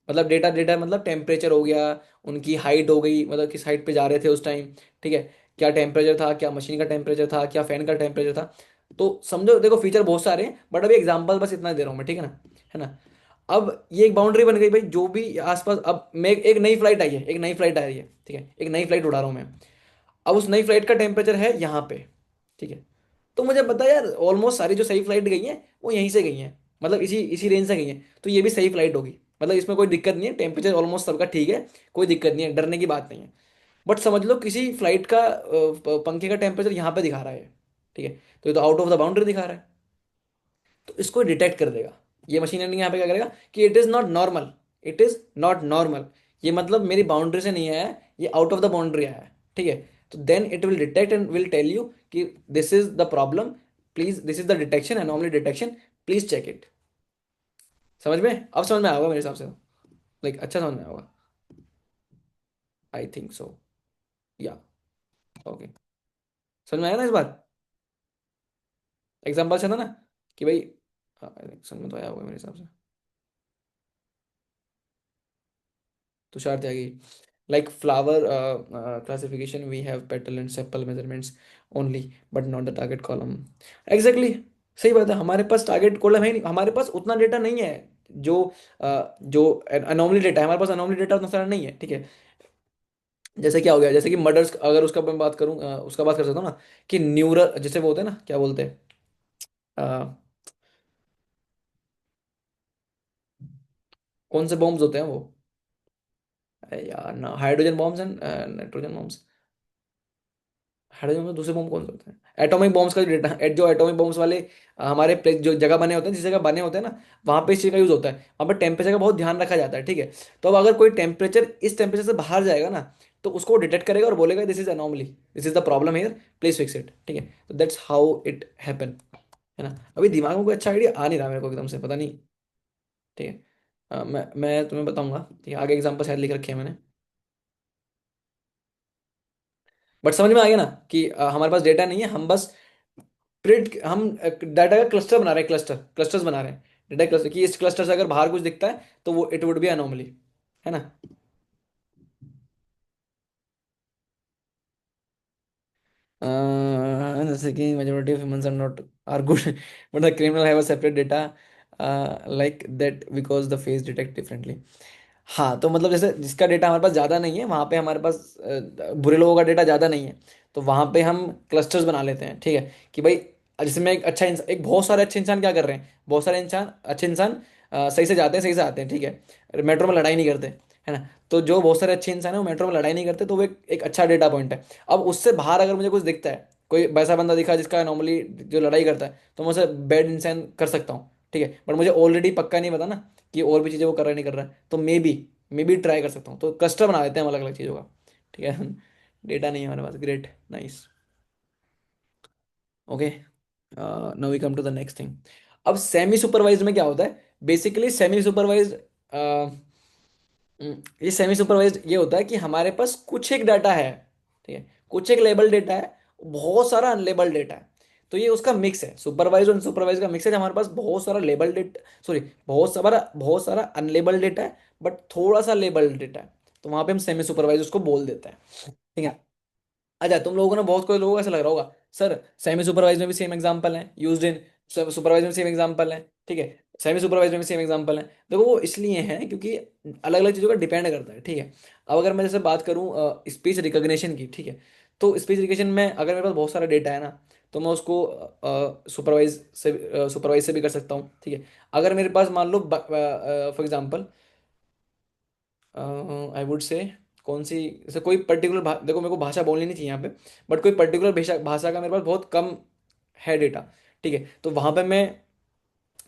मतलब डेटा डेटा मतलब टेम्परेचर हो गया, उनकी हाइट हो गई, मतलब किस हाइट पे जा रहे थे उस टाइम, ठीक है। क्या टेम्परेचर था, क्या मशीन का टेम्परेचर था, क्या फैन का टेम्परेचर था। तो समझो, देखो फीचर बहुत सारे हैं बट अभी एग्जांपल बस इतना दे रहा हूँ मैं, ठीक है ना, है ना। अब ये एक बाउंड्री बन गई भाई, जो भी आसपास, अब मैं एक नई फ्लाइट आई है, एक नई फ्लाइट आ रही है, ठीक है, एक नई फ्लाइट उड़ा रहा हूँ मैं। अब उस नई फ्लाइट का टेम्परेचर है यहाँ पे, ठीक है। तो मुझे पता है यार, ऑलमोस्ट सारी जो सही फ्लाइट गई हैं वो यहीं से गई हैं, मतलब इसी इसी रेंज से गई हैं, तो ये भी सही फ्लाइट होगी। मतलब इसमें कोई दिक्कत नहीं है, टेम्परेचर ऑलमोस्ट सबका ठीक है, कोई दिक्कत नहीं है, डरने की बात नहीं है। बट समझ लो किसी फ्लाइट का पंखे का टेम्परेचर यहाँ पे दिखा रहा है, ठीक है। तो ये तो आउट ऑफ द बाउंड्री दिखा रहा है, तो इसको डिटेक्ट कर देगा। ये मशीन लर्निंग यहाँ पे क्या करेगा कि it is not normal, it is not normal, ये मतलब मेरी बाउंड्री से नहीं आया है, ये आउट ऑफ द बाउंड्री आया है, ठीक है। तो then it will detect and will tell you कि this is the problem, please this is the detection, anomaly detection, please check it. समझ में, अब समझ में आएगा मेरे हिसाब से, लाइक अच्छा समझ में आएगा, आई थिंक सो, या, ओके। समझ में आया ना इस बार? एग्जाम्पल से था ना कि भाई, हाँ, समझ में तो आया होगा मेरे हिसाब से। तुषार त्यागी, like flower classification we have petal and sepal measurements only but not the target column, exactly। सही बात है, हमारे पास टारगेट कॉलम है ही नहीं, हमारे पास उतना डेटा नहीं है जो जो अनोमली डेटा है, हमारे पास अनोमली डेटा उतना सारा नहीं है, ठीक है। जैसे क्या हो गया, जैसे कि मर्डर्स, अगर उसका मैं बात करूं, उसका बात कर सकता हूँ ना, कि न्यूरल, जैसे वो होते हैं ना, क्या बोलते हैं, अ, कौन से बॉम्ब्स होते हैं वो, अरे यार ना, hydrogen bombs and nitrogen bombs. Hydrogen में दूसरे बॉम्ब कौन से होते हैं? एटॉमिक बॉम्ब्स का जो डेटा, जो एटॉमिक बॉम्ब्स वाले हमारे जो जगह बने होते हैं, जिस जगह बने होते हैं ना, वहाँ पे इस चीज़ का यूज़ होता है, वहाँ पर टेम्परेचर का बहुत ध्यान रखा जाता है, ठीक है। तो अब अगर कोई टेम्परेचर इस टेम्परेचर से बाहर जाएगा ना, तो उसको डिटेक्ट करेगा और बोलेगा this is anomaly, this is the problem here, please fix it, ठीक है। तो दैट्स हाउ इट हैपन, है ना। अभी दिमाग में कोई अच्छा आइडिया आ नहीं रहा मेरे को एकदम से, पता नहीं, ठीक है। मैं तुम्हें बताऊंगा, ठीक है, आगे एग्जाम्पल शायद लिख रखे हैं मैंने। बट समझ में आ गया ना कि हमारे पास डेटा नहीं है, हम बस प्रिंट, हम डाटा का क्लस्टर बना रहे हैं, क्लस्टर्स बना रहे हैं, डेटा क्लस्टर, कि इस क्लस्टर से अगर बाहर कुछ दिखता है तो वो इट वुड बी अनोमली, है ना। जैसे कि majority of humans are good but the criminal have a separate data like that because the face detect differently. हाँ, तो मतलब जैसे जिसका डेटा हमारे पास ज़्यादा नहीं है, वहाँ पे हमारे पास बुरे लोगों का डेटा ज़्यादा नहीं है, तो वहाँ पे हम क्लस्टर्स बना लेते हैं, ठीक है। कि भाई जिसमें एक अच्छा इंसान, एक बहुत सारे अच्छे इंसान क्या कर रहे हैं, बहुत सारे इंसान, अच्छे इंसान सही से जाते हैं, सही से आते हैं, ठीक है, मेट्रो में लड़ाई नहीं करते, है ना। तो जो बहुत सारे अच्छे इंसान हैं वो मेट्रो में लड़ाई नहीं करते, तो वो एक अच्छा डेटा पॉइंट है। अब उससे बाहर अगर मुझे कुछ दिखता है, कोई वैसा बंदा दिखा जिसका नॉर्मली जो लड़ाई करता है, तो मैं उसे बैड इंसान कर सकता हूँ, ठीक है। बट मुझे ऑलरेडी पक्का नहीं पता ना कि और भी चीज़ें वो कर रहा है नहीं कर रहा है, तो मे बी ट्राई कर सकता हूँ, तो कस्टम बना देते हैं हम अलग अलग चीज़ों का, ठीक है। डेटा नहीं है हमारे पास, great, nice, okay. Now we come to the next thing. अब सेमी सुपरवाइज में क्या होता है? बेसिकली सेमी सुपरवाइज ये सेमी सुपरवाइज्ड ये होता है कि हमारे पास कुछ एक डाटा है, ठीक है, कुछ एक लेबल डेटा है, बहुत सारा अनलेबल डेटा है। तो ये उसका मिक्स है, सुपरवाइज और अनसुपरवाइज का मिक्स है, जब हमारे पास बहुत सारा लेबल डेटा, सॉरी, बहुत सारा अनलेबल डेटा है, बट थोड़ा सा लेबल डेटा है, तो वहां पे हम सेमी सुपरवाइज उसको बोल देते हैं। ठीक है। अच्छा, तुम लोगों को ना, बहुत कोई लोगों को ऐसा लग रहा होगा, सर सेमी सुपरवाइज में भी सेम एग्जांपल है यूज्ड इन, सुपरवाइज में सेम एग्जांपल है, ठीक है, सेमी सुपरवाइज में भी सेम एग्जांपल है। देखो वो इसलिए है क्योंकि अलग अलग चीज़ों का डिपेंड करता है, ठीक है। अब अगर मैं जैसे बात करूँ स्पीच रिकॉग्निशन की, ठीक है, तो स्पीच रिकग्निशन में अगर मेरे पास बहुत सारा डेटा है ना, तो मैं उसको सुपरवाइज से भी कर सकता हूँ, ठीक है। अगर मेरे पास मान लो for example, I would say, कौन सी, जैसे कोई पर्टिकुलर देखो मेरे को भाषा बोलनी नहीं चाहिए यहाँ पे, बट कोई पर्टिकुलर भाषा भाषा का मेरे पास बहुत कम है डेटा, ठीक है, तो वहां पे मैं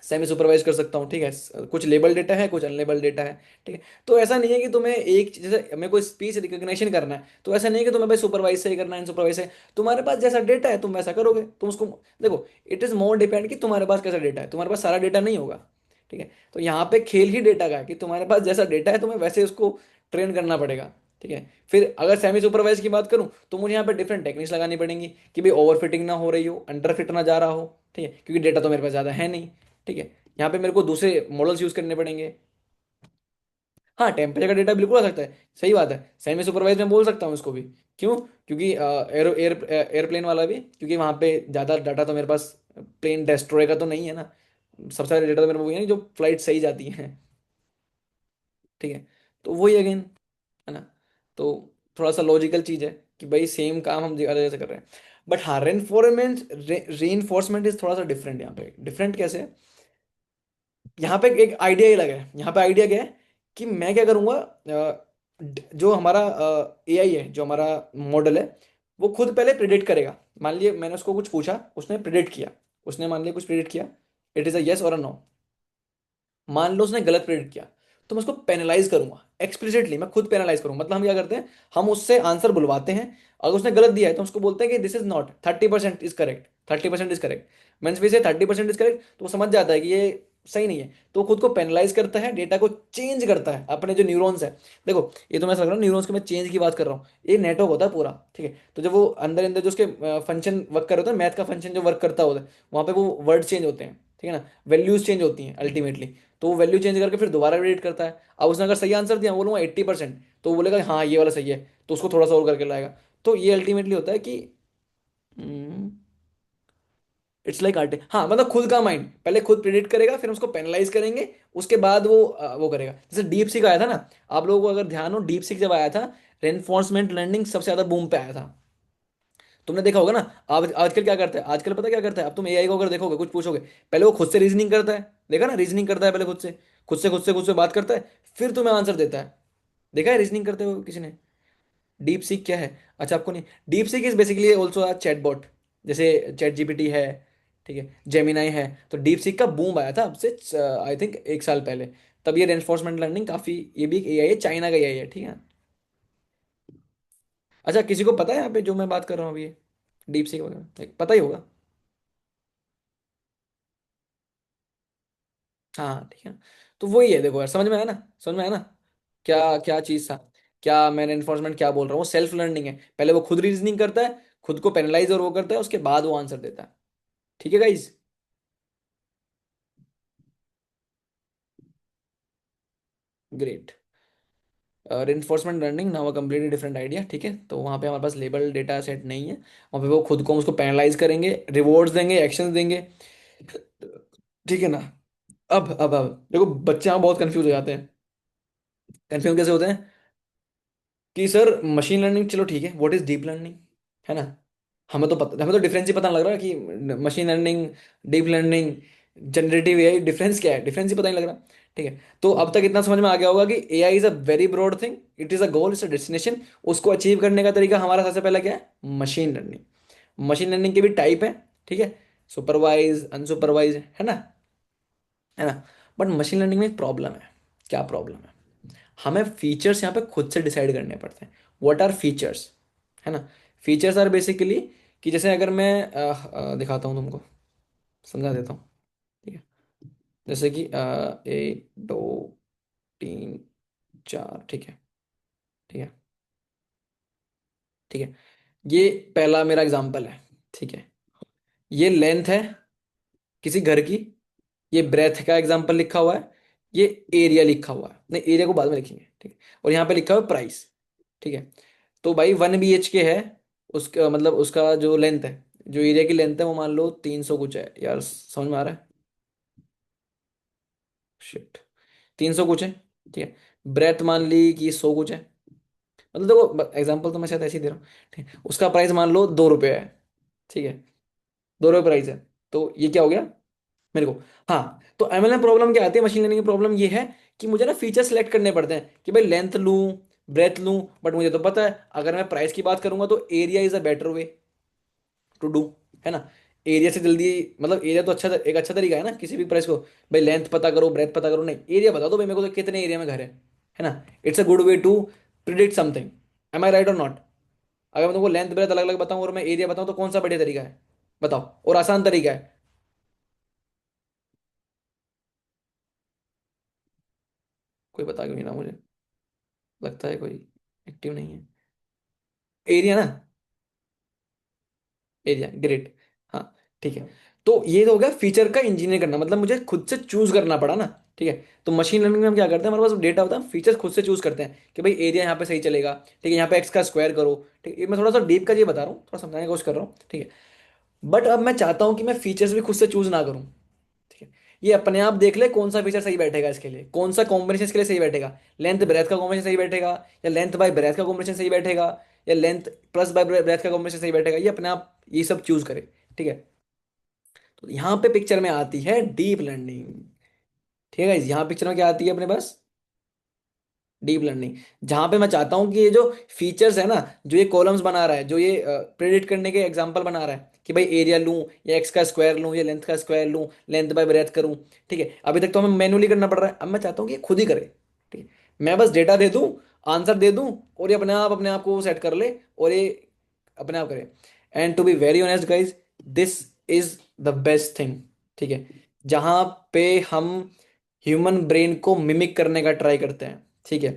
सेमी सुपरवाइज कर सकता हूँ, ठीक है। कुछ लेबल डेटा है, कुछ अनलेबल डेटा है, ठीक है। तो ऐसा नहीं है कि तुम्हें एक जैसे मेरे को स्पीच रिकग्निशन करना है, तो ऐसा नहीं है कि तुम्हें भाई सुपरवाइज से ही करना है, सुपरवाइज से, तुम्हारे पास जैसा डेटा है तुम वैसा करोगे, तुम उसको, देखो, इट इज मोर डिपेंड कि तुम्हारे पास कैसा डेटा है, तुम्हारे पास सारा डेटा नहीं होगा, ठीक है। तो यहाँ पे खेल ही डेटा का है कि तुम्हारे पास जैसा डेटा है तुम्हें वैसे उसको ट्रेन करना पड़ेगा, ठीक है। फिर अगर सेमी सुपरवाइज की बात करूं, तो मुझे यहाँ पे डिफरेंट टेक्निक्स लगानी पड़ेंगी कि भाई ओवर फिटिंग ना हो रही हो, अंडर फिट ना जा रहा हो, ठीक है, क्योंकि डेटा तो मेरे पास ज़्यादा है नहीं, ठीक है। यहाँ पे मेरे को दूसरे मॉडल्स यूज करने पड़ेंगे। हाँ, टेम्परेचर का डेटा बिल्कुल आ सकता है, सही बात है, सेमी सुपरवाइज में बोल सकता हूँ इसको भी। क्यों? क्योंकि एयरप्लेन वाला भी, क्योंकि वहाँ पे ज़्यादा डाटा तो मेरे पास प्लेन डेस्ट्रॉय का तो नहीं है ना, सबसे ज़्यादा डेटा तो मेरे पास वही है जो फ्लाइट सही जाती है, ठीक है। तो वही अगेन, है ना, तो थोड़ा सा लॉजिकल चीज़ है कि भाई सेम काम हम अलग जगह से कर रहे हैं। बट हाँ, री इन्फोर्समेंट इज थोड़ा सा डिफरेंट, यहाँ पे डिफरेंट कैसे है, यहाँ पे एक आइडिया ही लगा है, यहाँ पे आइडिया क्या है कि मैं क्या करूँगा, जो हमारा एआई है, जो हमारा मॉडल है, वो खुद पहले प्रिडिक्ट करेगा। मान लिया मैंने उसको कुछ पूछा, उसने प्रिडिक्ट किया, उसने मान लिया कुछ प्रिडिक्ट किया, इट इज़ अ यस और अ नो। मान लो उसने गलत प्रेडिक्ट किया, तो मैं उसको पेनलाइज करूंगा, एक्सप्लिसिटली मैं खुद पेनलाइज करूंगा। मतलब हम क्या करते हैं, हम उससे आंसर बुलवाते हैं, अगर उसने गलत दिया है तो हम उसको बोलते हैं कि this is not 30% is correct, 30% is correct, means we say 30% is correct, तो वो समझ जाता है कि ये सही नहीं है, तो खुद को पेनलाइज करता है, डेटा को चेंज करता है, अपने जो न्यूरॉन्स है, देखो ये तो मैं समझ रहा हूँ न्यूरॉन्स के, मैं चेंज की बात कर रहा हूँ, ये नेटवर्क होता है पूरा, ठीक है। तो जब वो अंदर अंदर जो उसके फंक्शन वर्क कर रहे होते हैं, मैथ का फंक्शन जो वर्क करता होता है, वहाँ पे वो वर्ड चेंज होते हैं, ठीक है ना, वैल्यूज चेंज होती हैं अल्टीमेटली, तो वो वैल्यू चेंज करके फिर दोबारा एडिट करता है। अब उसने अगर सही आंसर दिया, बोलूँगा 80%, तो वो बोलेगा हाँ ये वाला सही है, तो उसको थोड़ा सा और करके लाएगा। तो ये अल्टीमेटली होता है कि इट्स लाइक आर्ट, हाँ, मतलब खुद का माइंड पहले खुद प्रिडिक्ट करेगा, फिर उसको पेनलाइज करेंगे, उसके बाद वो करेगा। जैसे डीप सीक आया था ना, आप लोगों को अगर ध्यान हो, डीप सीक जब आया था, रेनफोर्समेंट लर्निंग सबसे ज्यादा बूम पे आया था, तुमने देखा होगा ना। आज आजकल क्या करता है, आजकल पता क्या करता है, अब तुम एआई को अगर देखोगे, कुछ पूछोगे, पहले वो खुद से रीजनिंग करता है, देखा ना, रीजनिंग करता है पहले खुद से बात करता है, फिर तुम्हें आंसर देता है। देखा है रीजनिंग करते हुए किसी ने? डीप सीक क्या है? अच्छा, आपको नहीं, deep seek is basically also a chatbot, जैसे चैट जीपीटी है, ठीक है, जेमिनाई है। तो डीप सीक का बूम आया था अब से आई थिंक 1 साल पहले, तब ये रेनफोर्समेंट लर्निंग काफी, ये भी एक एआई है, चाइना का एआई है, ठीक है। अच्छा, किसी को पता है यहाँ पे जो मैं बात कर रहा हूँ अभी, डीप सीक वगैरह पता ही होगा। हाँ, ठीक है। तो वही है, देखो यार, समझ में आया ना, समझ में आया ना, क्या क्या चीज़ था, क्या मैंने इन्फोर्समेंट क्या बोल रहा हूँ, सेल्फ लर्निंग है, पहले वो खुद रीजनिंग करता है, खुद को पेनलाइज और वो करता है, उसके बाद वो आंसर देता है। ठीक है guys. Great. Enforcement learning now completely different idea, ठीक है। तो वहाँ पे हमारे पास लेबल डेटा सेट नहीं है, वहाँ पे वो खुद को उसको पेनलाइज करेंगे, रिवॉर्ड्स देंगे, एक्शंस देंगे, ठीक है ना। अब देखो, बच्चे यहाँ बहुत कंफ्यूज हो जाते हैं। कंफ्यूज कैसे होते हैं कि सर मशीन लर्निंग चलो ठीक है, व्हाट इज डीप लर्निंग, है ना। हमें तो डिफरेंस ही पता नहीं लग रहा कि machine learning, deep learning, generative AI, difference क्या है, डिफरेंस ही पता नहीं लग रहा, ठीक है। तो अब तक इतना समझ में आ गया होगा कि AI is a very broad thing, it is a goal, it's a destination, उसको अचीव करने का तरीका हमारा सबसे पहला क्या है, मशीन लर्निंग। मशीन लर्निंग के भी टाइप है, ठीक है, सुपरवाइज, अनसुपरवाइज, है ना, है ना। बट मशीन लर्निंग में एक प्रॉब्लम है। क्या प्रॉब्लम है? हमें फीचर्स यहाँ पे खुद से डिसाइड करने पड़ते हैं। व्हाट आर फीचर्स, है ना। फीचर्स आर बेसिकली कि जैसे अगर मैं दिखाता हूँ तुमको, समझा देता हूँ, ठीक है। जैसे कि 1 2 3 4, ठीक है। ठीक है। ठीक है। ये पहला मेरा एग्जांपल है। ठीक है। ये लेंथ है किसी घर की। ये ब्रेथ का एग्जांपल लिखा हुआ है। ये एरिया लिखा हुआ है, नहीं एरिया को बाद में लिखेंगे, ठीक है। और यहाँ पे लिखा हुआ है प्राइस। ठीक है। तो भाई 1 BHK है। उसका मतलब उसका जो लेंथ है, जो एरिया की लेंथ है वो मान लो 300 कुछ है यार, समझ में आ रहा है? शिट। 300 कुछ है। ठीक है। ब्रेथ मान ली कि 100 कुछ है। मतलब देखो एग्जांपल तो मैं शायद ऐसे ही दे रहा हूँ। ठीक है। उसका प्राइस मान लो 2 रुपये है। ठीक है। 2 रुपये प्राइस है। तो ये क्या हो गया मेरे को? हाँ, तो एमएल में प्रॉब्लम क्या आती है, मशीन लर्निंग की प्रॉब्लम ये है कि मुझे ना फीचर सेलेक्ट करने पड़ते हैं कि भाई लेंथ लूं, ब्रेथ लूं। बट मुझे तो पता है अगर मैं प्राइस की बात करूंगा तो area is a better way to do, है ना। एरिया से जल्दी, मतलब एरिया तो अच्छा, एक अच्छा तरीका है ना किसी भी प्राइस को। भाई लेंथ पता करो, ब्रेथ पता करो, नहीं एरिया बता दो भाई मेरे को तो कितने एरिया में घर है ना। It's a good way to predict something. Am I right और नॉट? अगर मैं तुमको लेंथ ब्रेथ अलग अलग बताऊं और मैं एरिया बताऊं तो कौन सा बढ़िया तरीका है? बताओ, और आसान तरीका है। कोई बता क्यों नहीं रहा मुझे? लगता है कोई एक्टिव नहीं है। एरिया ना। Area great. हाँ। ठीक है। तो ये तो हो गया फीचर का इंजीनियर करना, मतलब मुझे खुद से चूज करना पड़ा ना। ठीक है। तो मशीन लर्निंग में हम क्या करते हैं, हमारे पास डेटा होता है, फीचर्स खुद से चूज करते हैं कि भाई एरिया यहाँ पे सही चलेगा। ठीक है। यहाँ पे एक्स का स्क्वायर करो। ठीक है। ये मैं थोड़ा सा डीप का ये बता रहा हूँ, थोड़ा समझाने की कोशिश कर रहा हूँ। ठीक है। बट अब मैं चाहता हूँ कि मैं फीचर्स भी खुद से चूज ना करूँ। ठीक है। ये अपने आप देख ले कौन सा फीचर सही बैठेगा इसके लिए, कौन सा कॉम्बिनेशन इसके लिए सही बैठेगा। लेंथ ब्रेथ का कॉम्बिनेशन सही बैठेगा, या लेंथ बाय ब्रेथ का कॉम्बिनेशन सही बैठेगा, या लेंथ प्लस बाय ब्रेथ का कॉम्बिनेशन सही बैठेगा। ये अपने आप ये सब चूज करे। ठीक है। तो यहाँ पे पिक्चर में आती है डीप लर्निंग। ठीक है guys? यहाँ पिक्चर में क्या आती है अपने पास? Deep learning. जहां पे मैं चाहता हूँ कि ये जो फीचर्स है ना, जो ये कॉलम्स बना रहा है, जो ये प्रेडिक्ट करने के एग्जांपल बना रहा है कि भाई एरिया लूं, या एक्स का स्क्वायर लूं, या लेंथ का स्क्वायर लूं, लेंथ बाय ब्रेथ करूं। ठीक है। अभी तक तो हमें मैनुअली करना पड़ रहा है, अब मैं चाहता हूँ कि ये खुद ही करे। ठीक है। मैं बस डेटा दे दूं, आंसर दे दूं, और ये अपने आप को सेट कर ले, और ये अपने आप करे। And to be very honest guys, this is the best thing. ठीक है। जहां पे हम ह्यूमन ब्रेन को मिमिक करने का ट्राई करते हैं। ठीक है।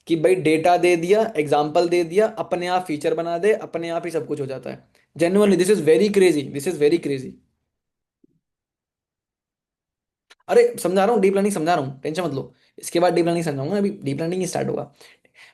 कि भाई डेटा दे दिया, एग्जाम्पल दे दिया, अपने आप फीचर बना दे, अपने आप ही सब कुछ हो जाता है। Genuinely this is very crazy, this is very crazy. अरे समझा रहा हूँ, डीप लर्निंग समझा रहा हूँ, टेंशन मत लो। इसके बाद डीप लर्निंग समझाऊंगा, अभी डीप लर्निंग ही स्टार्ट होगा।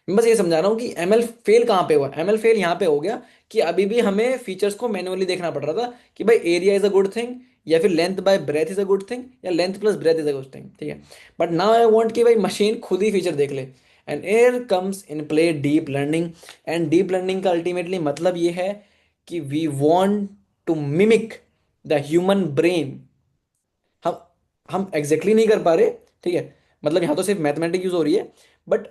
मैं बस ये समझा रहा हूँ कि एमएल फेल कहाँ पे हुआ। एमएल फेल यहाँ पे हो गया कि अभी भी हमें फीचर्स को मैन्युअली देखना पड़ रहा था कि भाई area is a good thing, या फिर length by breadth is a good thing, या length plus breadth is a good thing. ठीक है। बट नाउ आई वांट कि भाई मशीन खुद ही फीचर देख ले। And here comes in play deep learning. And deep learning का अल्टीमेटली मतलब ये है कि we want to mimic the human brain. हम हम एग्जैक्टली नहीं कर पा रहे। ठीक है। मतलब यहाँ तो सिर्फ मैथमेटिक यूज हो रही है। बट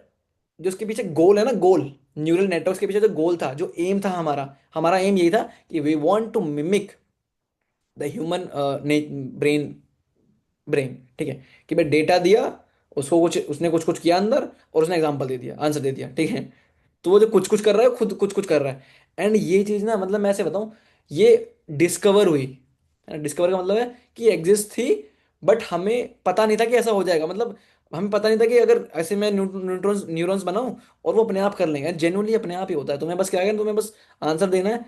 जो उसके पीछे गोल है ना, गोल, न्यूरल नेटवर्क्स के पीछे जो गोल था, जो एम था हमारा, हमारा एम यही था कि we want to mimic the human brain. Brain. ठीक है। कि भाई डेटा दिया, उसको कुछ, उसने कुछ कुछ किया अंदर, और उसने एग्जांपल दे दिया, आंसर दे दिया। ठीक है। तो वो जो कुछ कुछ कर रहा है, खुद कुछ कुछ कर रहा है। एंड ये चीज ना, मतलब मैं ऐसे बताऊं, ये डिस्कवर हुई। डिस्कवर का मतलब है कि एग्जिस्ट थी, बट हमें पता नहीं था कि ऐसा हो जाएगा। मतलब हमें पता नहीं था कि अगर ऐसे मैं न्यूट्रॉन्स न्यूरॉन्स बनाऊं और वो अपने आप कर लेंगे, जेन्युइनली अपने आप ही होता है। तुम्हें बस क्या है, तुम्हें बस आंसर देना है,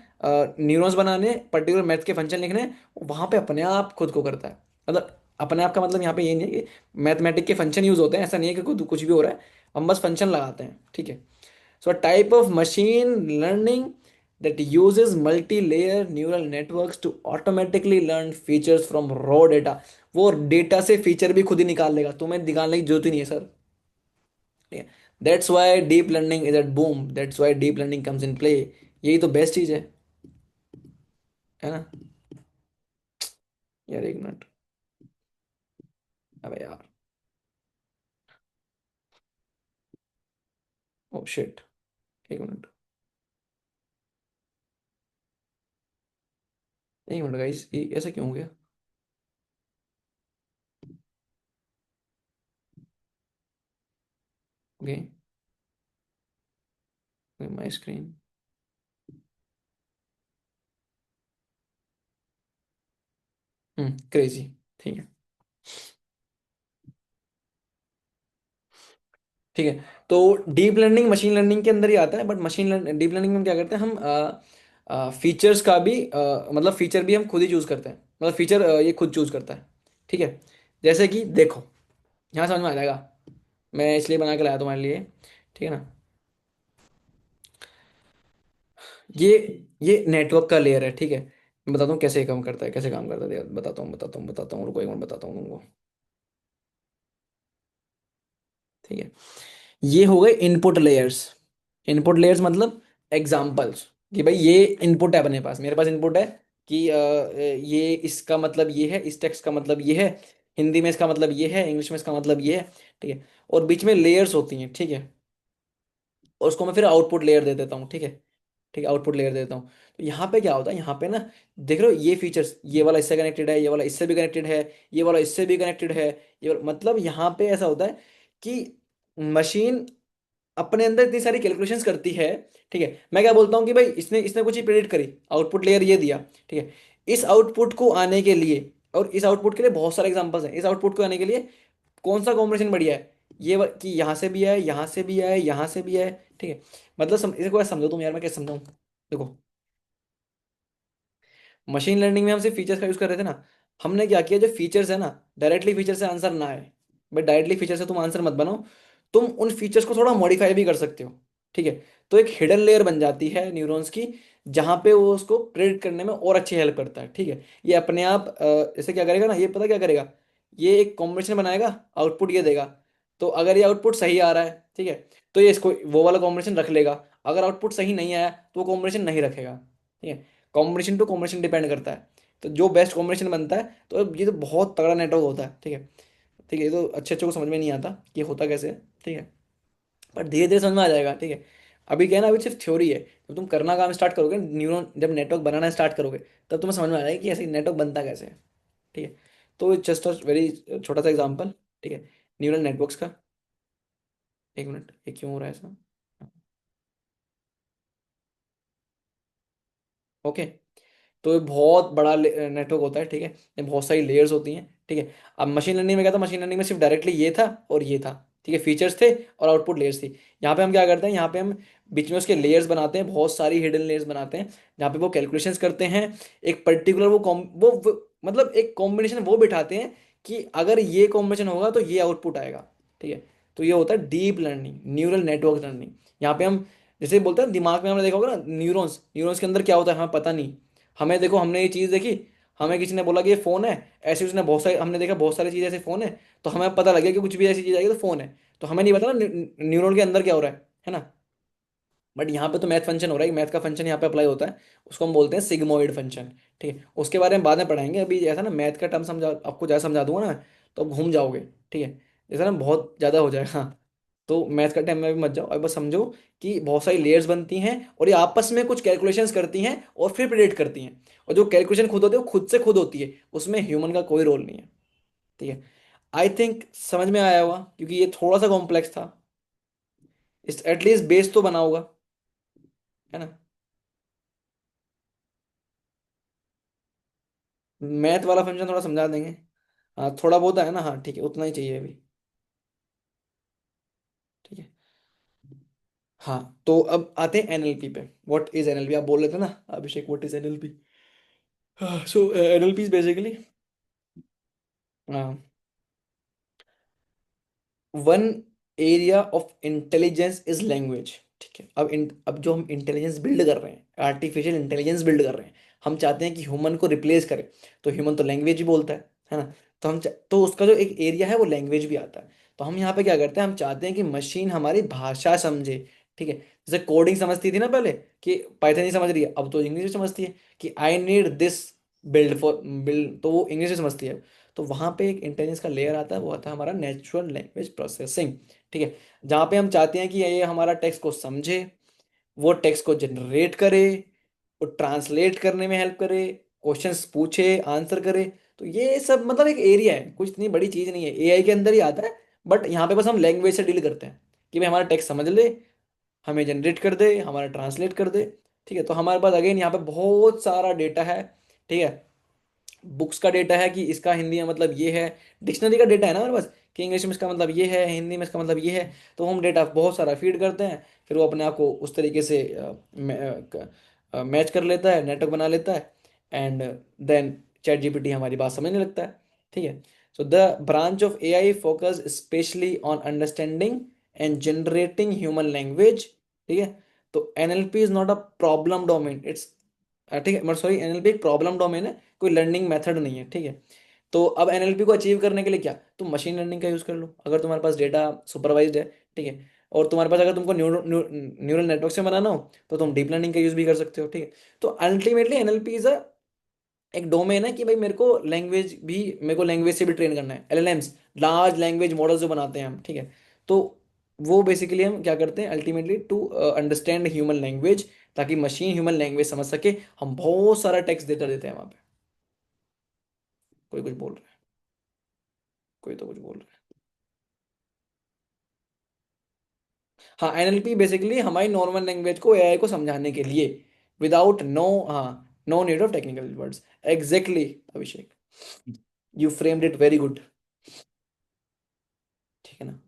न्यूरॉन्स बनाने, पर्टिकुलर मैथ के फंक्शन लिखने, वहां पे अपने आप खुद को करता है। मतलब अपने आप का मतलब यहाँ पे ये नहीं है कि मैथमेटिक के फंक्शन यूज होते हैं, ऐसा नहीं है कि कुछ कुछ भी हो रहा है, हम बस फंक्शन लगाते हैं। ठीक है। So type of machine learning that uses multi-layer neural networks to automatically learn features from raw data। वो डेटा से फीचर भी खुद ही निकाल लेगा, तुम्हें निकालने की जरूरत ही नहीं है sir. That's why deep learning is at boom, that's why deep learning comes in play. यही तो बेस्ट चीज है ना? यार एक मिनट। अबे यार। Oh shit. एक मिनट। एक मिनट गाइस, ये ऐसा क्यों हो गया? ओके। My screen. क्रेजी। ठीक है। ठीक है। तो डीप लर्निंग मशीन लर्निंग के अंदर ही आता है, बट मशीन डीप लर्निंग में क्या करते हैं हम, फीचर्स का भी मतलब फीचर भी हम खुद ही चूज करते हैं, मतलब फीचर ये खुद चूज करता है। ठीक है। जैसे कि देखो, यहाँ समझ में आ जाएगा, मैं इसलिए बना के लाया तुम्हारे लिए। ठीक है ना। ये ये नेटवर्क का लेयर है। ठीक है। मैं बताता हूँ कैसे काम करता है, कैसे काम करता है, बताता हूँ रुको एक मिनट, बताता हूँ तुमको। ठीक है। ये हो गए इनपुट लेयर्स। इनपुट लेयर्स मतलब एग्जाम्पल्स, कि भाई ये इनपुट है अपने पास, मेरे पास इनपुट है कि ये इसका मतलब ये है, इस टेक्स्ट का मतलब ये है, हिंदी में इसका मतलब ये है, इंग्लिश में इसका मतलब ये है। ठीक है। और बीच में लेयर्स होती हैं। ठीक है। और उसको मैं फिर आउटपुट लेयर दे देता हूँ। ठीक है। ठीक है, आउटपुट लेयर देता हूँ। तो यहाँ पे क्या होता है, यहाँ पे ना देख रहे हो ये फीचर्स, ये वाला इससे कनेक्टेड है, ये वाला इससे भी कनेक्टेड है, ये वाला इससे भी कनेक्टेड है, मतलब यहाँ पे ऐसा होता है कि मशीन अपने अंदर इतनी सारी कैलकुलेशंस करती है। ठीक है। मैं क्या बोलता हूँ कि भाई इसने इसने कुछ ही प्रेडिक्ट करी, आउटपुट लेयर ये दिया। ठीक है। इस आउटपुट को आने के लिए, और इस आउटपुट के लिए बहुत सारे एग्जांपल्स हैं, इस आउटपुट को आने के लिए कौन सा कॉम्बिनेशन बढ़िया है, कि यहाँ से भी आए, यहाँ से भी आए, यहाँ से भी आए। ठीक है। मतलब इसे को समझो तुम यार, मैं कैसे समझाऊं। देखो, मशीन लर्निंग में हम सिर्फ फीचर्स का यूज कर रहे थे ना। हमने क्या किया, जो फीचर्स है ना, डायरेक्टली फीचर से आंसर ना आए, बट डायरेक्टली फीचर से तुम आंसर मत बनाओ, तुम उन फीचर्स को थोड़ा मॉडिफाई भी कर सकते हो। ठीक है। तो एक हिडन लेयर बन जाती है न्यूरॉन्स की, जहां पे वो उसको प्रेडिक्ट करने में और अच्छी हेल्प करता है। ठीक है। ये अपने आप ऐसे क्या करेगा ना, ये पता क्या करेगा, ये एक कॉम्बिनेशन बनाएगा, आउटपुट ये देगा। तो अगर ये आउटपुट सही आ रहा है, ठीक है, तो ये इसको वो वाला कॉम्बिनेशन रख लेगा। अगर आउटपुट सही नहीं आया तो वो कॉम्बिनेशन नहीं रखेगा। ठीक है। कॉम्बिनेशन टू कॉम्बिनेशन डिपेंड करता है। तो जो बेस्ट कॉम्बिनेशन बनता है, तो ये तो बहुत तगड़ा नेटवर्क होता है। ठीक है। ठीक है। ये तो अच्छे अच्छे को समझ में नहीं आता कि ये होता कैसे है। ठीक है। पर धीरे धीरे समझ में आ जाएगा। ठीक है। अभी क्या है ना, अभी सिर्फ थ्योरी है। जब तुम करना काम स्टार्ट करोगे, न्यूरॉन जब नेटवर्क बनाना स्टार्ट करोगे, तब तुम्हें समझ में आ जाएगा कि ऐसे नेटवर्क बनता कैसे है। ठीक है। तो जस्ट वेरी छोटा सा एग्जांपल। ठीक है। न्यूरल नेटवर्क्स का, एक मिनट, ये क्यों हो रहा है ऐसा। ओके। तो ये बहुत बड़ा नेटवर्क होता है। ठीक है। ये बहुत सारी लेयर्स होती हैं। ठीक है। अब मशीन लर्निंग में क्या था, मशीन लर्निंग में सिर्फ डायरेक्टली ये था और ये था। ठीक है, फीचर्स थे और आउटपुट लेयर्स थी। यहाँ पे हम क्या करते हैं, यहाँ पे हम बीच में उसके लेयर्स बनाते हैं, बहुत सारी हिडन लेयर्स बनाते हैं, जहाँ पे वो कैलकुलेशंस करते हैं। एक पर्टिकुलर मतलब एक कॉम्बिनेशन वो बिठाते हैं कि अगर ये कॉम्बिनेशन होगा तो ये आउटपुट आएगा। ठीक है। तो ये होता है deep learning, neural network learning. यहाँ पे हम जैसे बोलते हैं दिमाग में, हमने देखा होगा ना, न्यूरॉन्स, न्यूरॉन्स के अंदर क्या होता है हमें पता नहीं। हमें देखो, हमने ये चीज़ देखी, हमें किसी ने बोला कि ये फ़ोन है, ऐसे उसने बहुत सारी, हमने देखा बहुत सारी चीज़ ऐसे फ़ोन है, तो हमें पता लग गया कि कुछ भी ऐसी चीज़ आएगी तो फ़ोन है। तो हमें नहीं पता ना न्यूरॉन के अंदर क्या हो रहा है ना। बट यहाँ पे तो मैथ फंक्शन हो रहा है, मैथ का फंक्शन यहाँ पे अप्लाई होता है, उसको हम बोलते हैं सिग्मोइड फंक्शन। ठीक है। उसके बारे में बाद में पढ़ाएंगे, अभी ऐसा ना मैथ का टर्म समझा, आपको ज़्यादा समझा दूंगा ना, तो आप घूम जाओगे। ठीक है। जैसा ना बहुत ज़्यादा हो जाएगा, हाँ। तो मैथ का टाइम में भी मत जाओ, और बस समझो कि बहुत सारी लेयर्स बनती हैं और ये आपस में कुछ कैलकुलेशंस करती हैं और फिर प्रेडिक्ट करती हैं। और जो कैलकुलेशन खुद होती है वो खुद से खुद होती है, उसमें ह्यूमन का कोई रोल नहीं है। ठीक है। आई थिंक समझ में आया होगा, क्योंकि ये थोड़ा सा कॉम्प्लेक्स था, इस एटलीस्ट बेस तो बना होगा, है ना। मैथ वाला फंक्शन थोड़ा समझा देंगे। हाँ, थोड़ा बहुत है ना, हाँ ठीक है, उतना ही चाहिए अभी। ठीक है। हाँ, तो अब आते हैं एनएलपी पे। व्हाट इज एनएलपी, आप बोल रहे थे ना Abhishek, what is NLP. So NLP is basically one area of intelligence is language. ठीक है। अब जो हम इंटेलिजेंस बिल्ड कर रहे हैं, आर्टिफिशियल इंटेलिजेंस बिल्ड कर रहे हैं, हम चाहते हैं कि ह्यूमन को रिप्लेस करें। तो ह्यूमन तो लैंग्वेज ही बोलता है ना। तो तो उसका जो एक एरिया है वो लैंग्वेज भी आता है। तो हम यहाँ पे क्या करते हैं, हम चाहते हैं कि मशीन हमारी भाषा समझे। ठीक है। जैसे कोडिंग समझती थी ना पहले, कि पाइथन नहीं समझ रही है, अब तो इंग्लिश भी समझती है, कि I need this build for build, तो वो इंग्लिश भी समझती है। तो वहां पे एक इंटेलिजेंस का लेयर आता है, वो आता है हमारा नेचुरल लैंग्वेज प्रोसेसिंग। ठीक है। जहाँ पे हम चाहते हैं कि ये हमारा टेक्स्ट को समझे, वो टेक्स्ट को जनरेट करे, वो ट्रांसलेट करने में हेल्प करे, क्वेश्चंस पूछे, आंसर करे। तो ये सब मतलब एक एरिया है, कुछ इतनी बड़ी चीज नहीं है, एआई के अंदर ही आता है। बट यहाँ पे बस हम लैंग्वेज से डील करते हैं, कि भाई हमारा टेक्स्ट समझ ले, हमें जनरेट कर दे, हमारा ट्रांसलेट कर दे। ठीक है। तो हमारे पास अगेन यहाँ पे बहुत सारा डेटा है। ठीक है। बुक्स का डेटा है कि इसका हिंदी में मतलब ये है, डिक्शनरी का डेटा है ना हमारे पास कि इंग्लिश में इसका मतलब ये है, हिंदी में इसका मतलब ये है। तो हम डेटा बहुत सारा फीड करते हैं, फिर वो अपने आप को उस तरीके से मैच कर लेता है, नेटवर्क बना लेता है, एंड देन चैट जीपीटी हमारी बात समझने लगता है। ठीक है। So the branch of AI focus specially on understanding and generating human language. ठीक है। तो NLP is not a problem domain, it's, ठीक है, मतलब सॉरी, एनएलपी एक प्रॉब्लम डोमेन है, कोई लर्निंग मेथड नहीं है। ठीक है। तो अब एनएलपी को अचीव करने के लिए क्या, तुम मशीन लर्निंग का यूज कर लो, अगर तुम्हारे पास डेटा सुपरवाइज्ड है। ठीक है। और तुम्हारे पास अगर तुमको न्यूरल नेटवर्क से बनाना हो तो तुम डीप लर्निंग का यूज भी कर सकते हो। ठीक है। तो अल्टीमेटली एनएलपी इज अ एक डोमेन है कि भाई मेरे को लैंग्वेज से भी ट्रेन करना है, एलएलएम्स, लार्ज लैंग्वेज मॉडल्स जो बनाते हैं हम। ठीक है। तो वो बेसिकली हम क्या करते हैं ultimately to understand human language, ताकि मशीन ह्यूमन लैंग्वेज समझ सके। हम बहुत सारा टेक्स्ट देता देते हैं वहां पे। कोई कुछ बोल रहा है, कोई तो कुछ बोल रहा है। हाँ, एनएलपी बेसिकली हमारी नॉर्मल लैंग्वेज को एआई को समझाने के लिए, विदाउट नो, हाँ, no need of technical words. Exactly Abhishek, you framed it very good. ठीक है ना।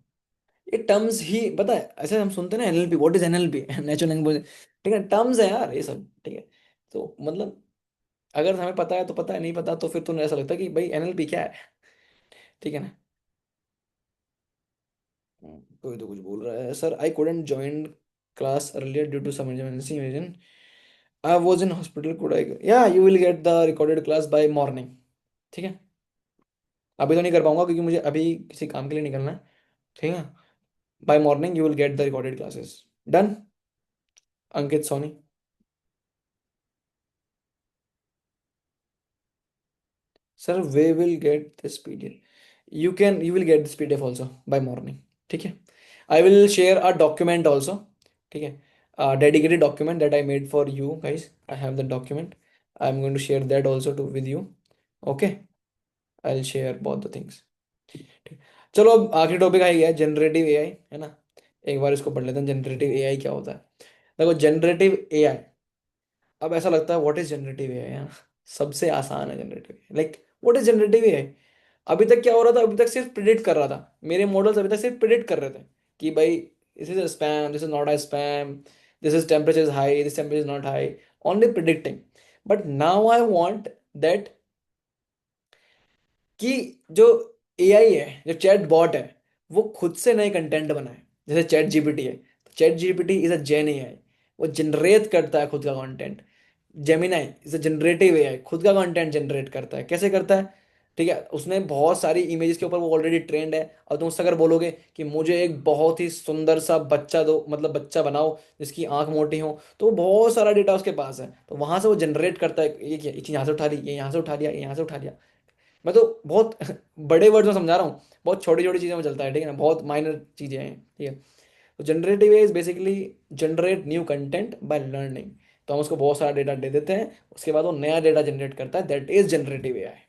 ये टर्म्स ही पता है, ऐसे हम सुनते हैं ना NLP, what is NLP, natural language. ठीक है, टर्म्स है यार ये सब। ठीक है। तो मतलब अगर हमें पता है तो पता है, नहीं पता तो फिर तो ऐसा लगता है कि भाई एनएलपी क्या है। ठीक है ना। कोई तो कुछ बोल रहा है, sir I couldn't join class earlier due to some emergency reason. I was in hospital, could I? Yeah, you will get the recorded class by morning. ठीक है। अभी तो नहीं कर पाऊंगा क्योंकि मुझे अभी किसी काम के लिए निकलना है। ठीक है। By morning you will get the recorded classes. Done. Ankit Soni. Sir we will get this PDF, you will get this PDF also by morning. ठीक है। I will share a document also. ठीक है। Dedicated document that I made for you guys, I have the document, I am going to share that also to with you. Okay, I will share both the things. ठीक। चलो अब आखिरी topic आ गया है, generative AI, है ना। एक बार इसको पढ़ लेते हैं, जनरेटिव एआई क्या होता है। देखो जनरेटिव एआई, अब ऐसा लगता है व्हाट इज जनरेटिव एआई, है ना। सबसे आसान है generative, like what is generative AI. अभी तक क्या हो रहा था, अभी तक सिर्फ प्रिडिक्ट कर रहा था, मेरे मॉडल्स अभी तक सिर्फ प्रिडिक्ट कर रहे थे कि भाई this is spam, this is not a spam, this is temperature is high, this temperature is not high, only predicting. But now I want that कि जो एआई है, जो चैट बॉट है, वो खुद से नए कंटेंट बनाए। जैसे चैट जीपीटी है, तो chat GPT is a gen AI, वो जनरेट करता है खुद का content. Gemini is a generative AI, खुद का कंटेंट जनरेट करता है। कैसे करता है, ठीक है, उसने बहुत सारी इमेजेस के ऊपर वो ऑलरेडी ट्रेंड है। और तुम उससे अगर बोलोगे कि मुझे एक बहुत ही सुंदर सा बच्चा दो, मतलब बच्चा बनाओ जिसकी आंख मोटी हो, तो वो बहुत सारा डेटा उसके पास है, तो वहां से वो जनरेट करता है, ये क्या, ये चीज यहाँ से उठा ली, ये यहाँ से उठा लिया, ये यहाँ से उठा लिया। मैं तो बहुत बड़े वर्ड्स में समझा रहा हूँ, बहुत छोटी छोटी चीज़ों में चलता है। ठीक है ना, बहुत माइनर चीज़ें हैं। ठीक है। तो generative AI is basically generate new content by learning. तो हम उसको बहुत सारा डेटा दे देते हैं, उसके बाद वो नया डेटा जनरेट करता है, दैट इज जनरेटिव एआई।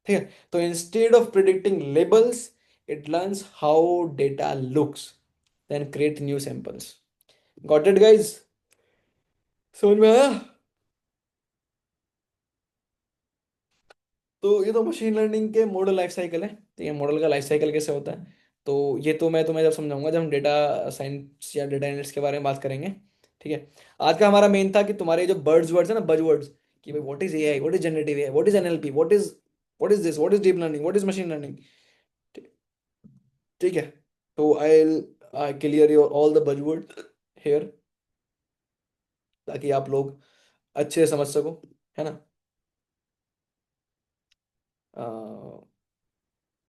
ठीक है। तो instead of predicting labels, it learns how data looks, then create new samples. Got it guys, समझ में आया। तो ये तो मशीन लर्निंग के मॉडल लाइफ साइकिल है। ठीक है, मॉडल का लाइफ साइकिल कैसे होता है, तो ये तो मैं तुम्हें जब समझाऊंगा जब हम डेटा साइंस या डेटा एनालिस्ट के बारे में बात करेंगे। ठीक है। आज का हमारा मेन था कि तुम्हारे जो बर्ड्स वर्ड्स है ना, बज वर्ड्स, कि भाई what is AI, what is generative AI, what is NLP, what is this, what is deep learning, what is machine learning. ठीक है। तो I clear your all the बज वर्ड हेयर, ताकि आप लोग अच्छे से समझ सको, है ना।